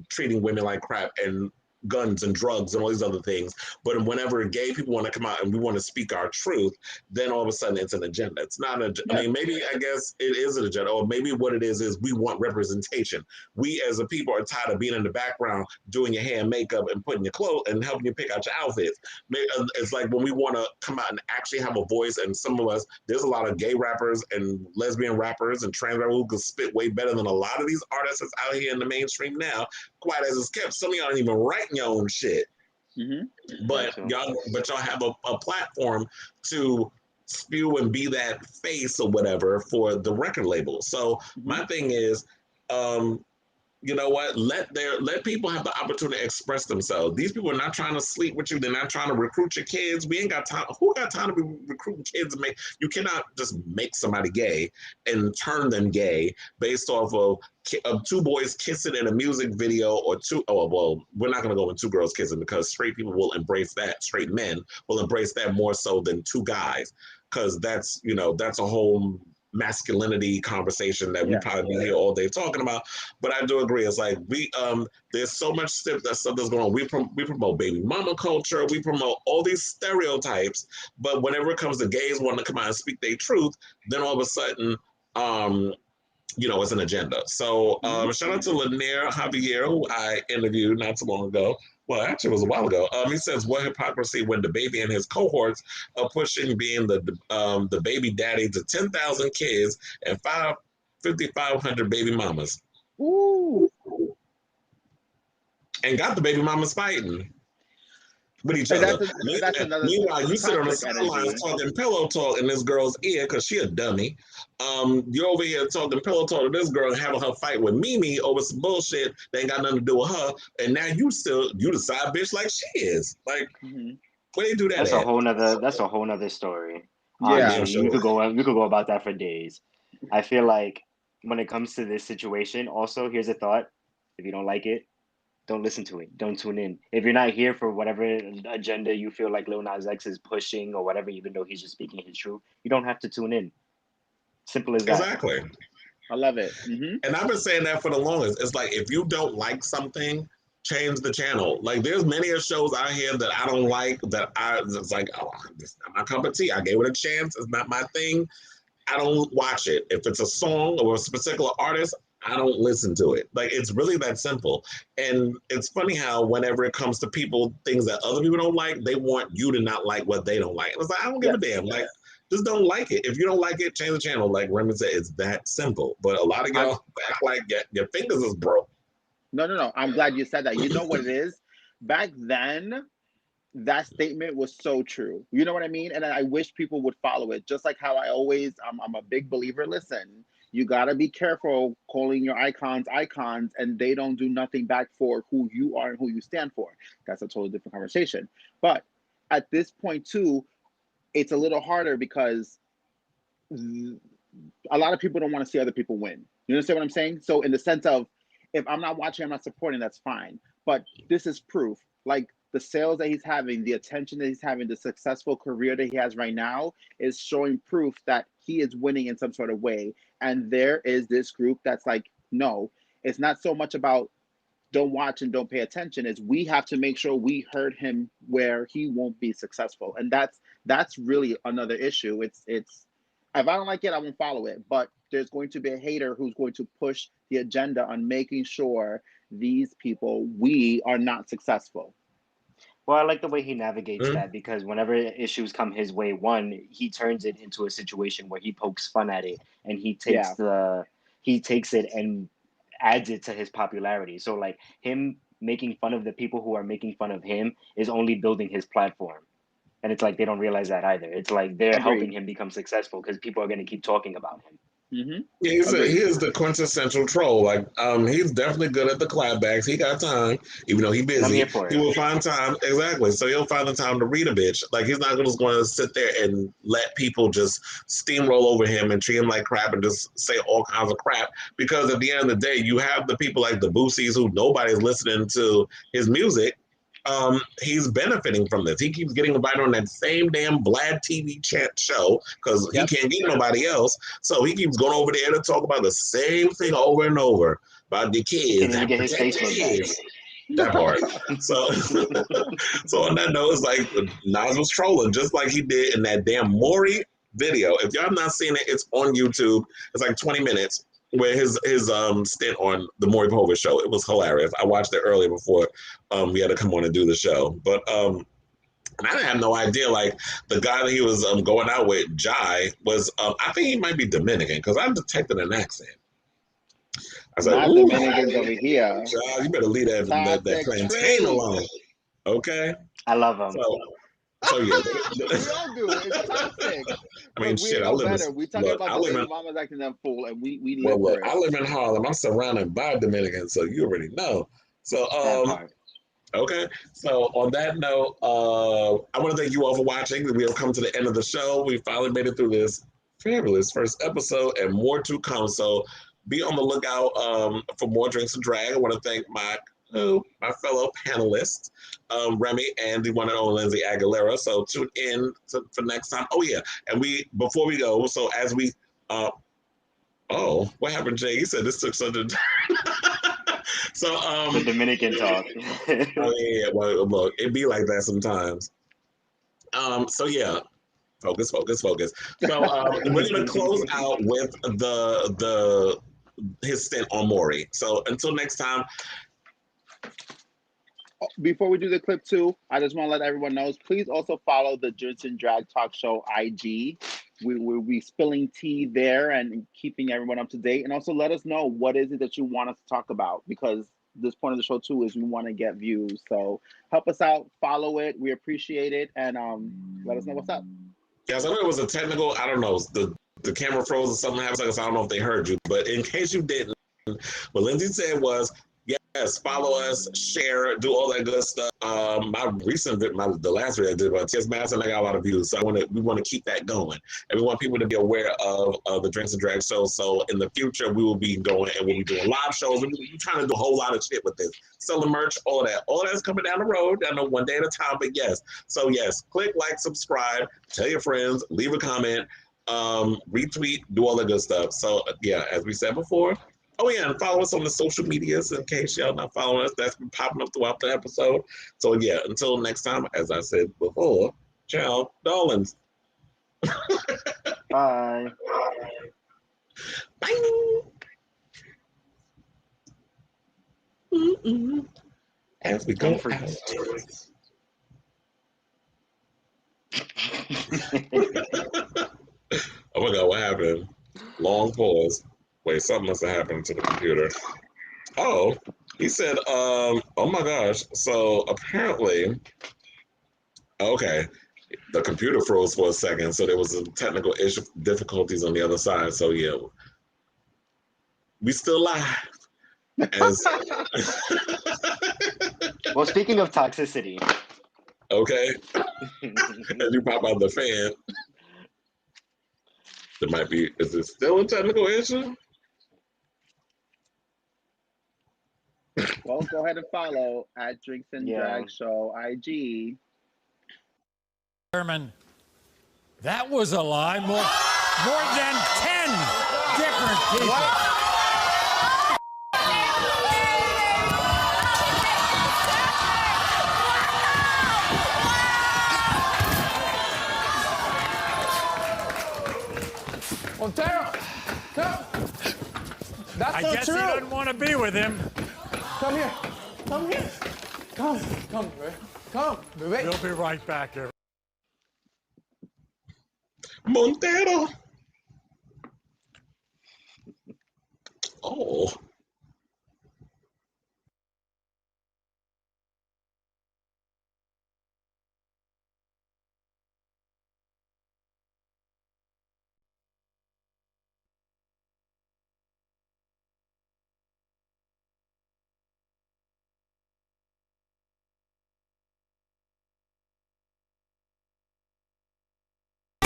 treating women like crap and guns and drugs and all these other things. But whenever gay people want to come out and we want to speak our truth, then all of a sudden it's an agenda. It's not I mean, maybe, I guess it is an agenda, or maybe what it is we want representation. We as a people are tired of being in the background doing your hair and makeup and putting your clothes and helping you pick out your outfits. It's like when we want to come out and actually have a voice, and some of us, there's a lot of gay rappers and lesbian rappers and trans rappers who can spit way better than a lot of these artists that's out here in the mainstream now. Quiet as it's kept, some of y'all aren't even writing your own shit. But y'all have a platform to spew and be that face or whatever for the record label. So my thing is, you know what? Let people have the opportunity to express themselves. These people are not trying to sleep with you. They're not trying to recruit your kids. We ain't got time. Who got time to be recruiting kids? You cannot just make somebody gay and turn them gay based off of two boys kissing in a music video, or we're not going to go with two girls kissing, because straight people will embrace that. Straight men will embrace that more so than two guys, because that's a whole masculinity conversation that we probably be here all day talking about. But I do agree, it's like there's so much stuff that's going on. We promote baby mama culture, we promote all these stereotypes, but whenever it comes to gays wanting to come out and speak their truth, then all of a sudden it's an agenda. So shout out to Lanier Javier, who I interviewed not too long ago. Well, actually, it was a while ago. He says, "What hypocrisy when the Baby and his cohorts are pushing being the baby daddy to 10,000 kids and 5,500 baby mamas." Ooh. And got the baby mamas fighting with each other. Meanwhile, you sit on the sidelines talking pillow talk in this girl's ear because she a dummy. You're over here talking pillow talk to this girl and having her fight with Mimi over some bullshit that ain't got nothing to do with her. And now you the side bitch like she is. Like, where they do that? That's a whole nother story. Yeah, honestly, we could go about that for days. I feel like when it comes to this situation, also, here's a thought: if you don't like it, don't listen to it. Don't tune in. If you're not here for whatever agenda you feel like Lil Nas X is pushing or whatever, even though he's just speaking his truth, you don't have to tune in. Simple as that. Exactly. I love it. And I've been saying that for the longest. It's like, if you don't like something, change the channel. Like, there's many shows out here that I don't like, it's like, oh, this is not my cup of tea. I gave it a chance. It's not my thing. I don't watch it. If it's a song or a particular artist, I don't listen to it. Like, it's really that simple. And it's funny how whenever it comes to people, things that other people don't like, they want you to not like what they don't like. And it's like, I don't give a damn. Like, just don't like it. If you don't like it, change the channel. Like Remy said, it's that simple. But a lot of y'all act like your fingers is broke. No. I'm glad you said that. You know what it is? Back then, that statement was so true. You know what I mean? And I wish people would follow it. Just like how I'm a big believer. Listen, you got to be careful calling your icons and they don't do nothing back for who you are and who you stand for. That's a totally different conversation. But at this point too, it's a little harder because a lot of people don't want to see other people win. You understand what I'm saying? So in the sense of, if I'm not watching, I'm not supporting, that's fine. But this is proof. Like, the sales that he's having, the attention that he's having, the successful career that he has right now is showing proof that he is winning in some sort of way. And there is this group that's like, no, it's not so much about don't watch and don't pay attention. Is we have to make sure we hurt him where he won't be successful. And that's really another issue. It's if I don't like it, I won't follow it. But there's going to be a hater who's going to push the agenda on making sure these people, we are not successful. Well, I like the way he navigates that, because whenever issues come his way, one, he turns it into a situation where he pokes fun at it, and he takes it and adds it to his popularity. So like, him making fun of the people who are making fun of him is only building his platform. And it's like, they don't realize that either. It's like they're helping him become successful because people are going to keep talking about him. Mm-hmm. Yeah, he is the quintessential troll. Like, he's definitely good at the clapbacks. He got time, even though he's busy. He will find time, exactly. So he'll find the time to read a bitch. Like, he's not just going to sit there and let people just steamroll over him and treat him like crap and just say all kinds of crap. Because at the end of the day, you have the people like the Boosies who nobody's listening to his music. He's benefiting from this. He keeps getting invited on that same damn Vlad TV chat show because he can't get nobody else. So he keeps going over there to talk about the same thing over and over about the kids. He can't even get his Facebook back. That part. So, so on that note, it's like Nas was trolling just like he did in that damn Maury video. If y'all have not seen it, it's on YouTube. It's like 20 minutes. Where his stint on the Maury Povich show, it was hilarious. I watched it earlier before we had to come on and do the show. But I didn't have no idea. Like, the guy that he was going out with, Jai, was I think he might be Dominican because I detected an accent. I was like, not Dominicans over here. Jai, you better leave that plantain alone. Okay. I love him. So yeah, we all do. It's toxic. I mean, shit. I live better. We talking about the baby mamas acting that fool, and we live for it. I live in Harlem. I'm surrounded by Dominicans, so you already know. So okay. So on that note, I want to thank you all for watching. We have come to the end of the show. We finally made it through this fabulous first episode, and more to come. So be on the lookout for more Drinks and Drag. I want to thank my fellow panelists, Remy and the one and only Lindsay Aguilera. So tune in for next time. Oh yeah, and before we go, so as we what happened, Jay? You said this took such a so the Dominican talk. Oh yeah, well look, it be like that sometimes. So yeah. Focus. So we're gonna close out with his stint on Maury. So until next time. Before we do the clip too, I just want to let everyone know, please also follow the Drinks and Drag Talk Show IG. We'll be spilling tea there and keeping everyone up to date. And also let us know what is it that you want us to talk about, because this point of the show too is we want to get views. So help us out, follow it. We appreciate it. And let us know what's up. Yeah, so it was a technical, I don't know, the camera froze or something happened. So I don't know if they heard you. But in case you didn't, what Lindsay said was, yes, follow us, share, do all that good stuff. The last video I did about T.S. Madison, I got a lot of views. So we want to keep that going. And we want people to be aware of the Drinks and Drag show. So in the future, we will be going and we'll be doing live shows. We're trying to do a whole lot of shit with this. Selling merch, all of that. All of that's coming down the road. I know one day at a time, but yes. So yes, click, like, subscribe, tell your friends, leave a comment, retweet, do all that good stuff. So yeah, as we said before, oh yeah, and follow us on the social medias in case y'all not following us. That's been popping up throughout the episode. So yeah, until next time, as I said before, ciao, darlings. Bye. Bye. As we go out. Oh my God, what happened? Long pause. Wait, something must have happened to the computer. Oh, he said, oh my gosh. So apparently, okay, the computer froze for a second. So there was some technical issue, difficulties on the other side. So yeah, we still live. As Well, speaking of toxicity. Okay. As you pop out the fan. There might be, is it still a technical issue? Well, go ahead and follow at Drinks and Drag Show IG. Herman, that was a lie. More than 10 different people. What? Montero, come. That's I not guess true. he doesn't want to be with him. Come here. Come here. Come, baby. Come, baby. We'll be right back here. Montero. Oh.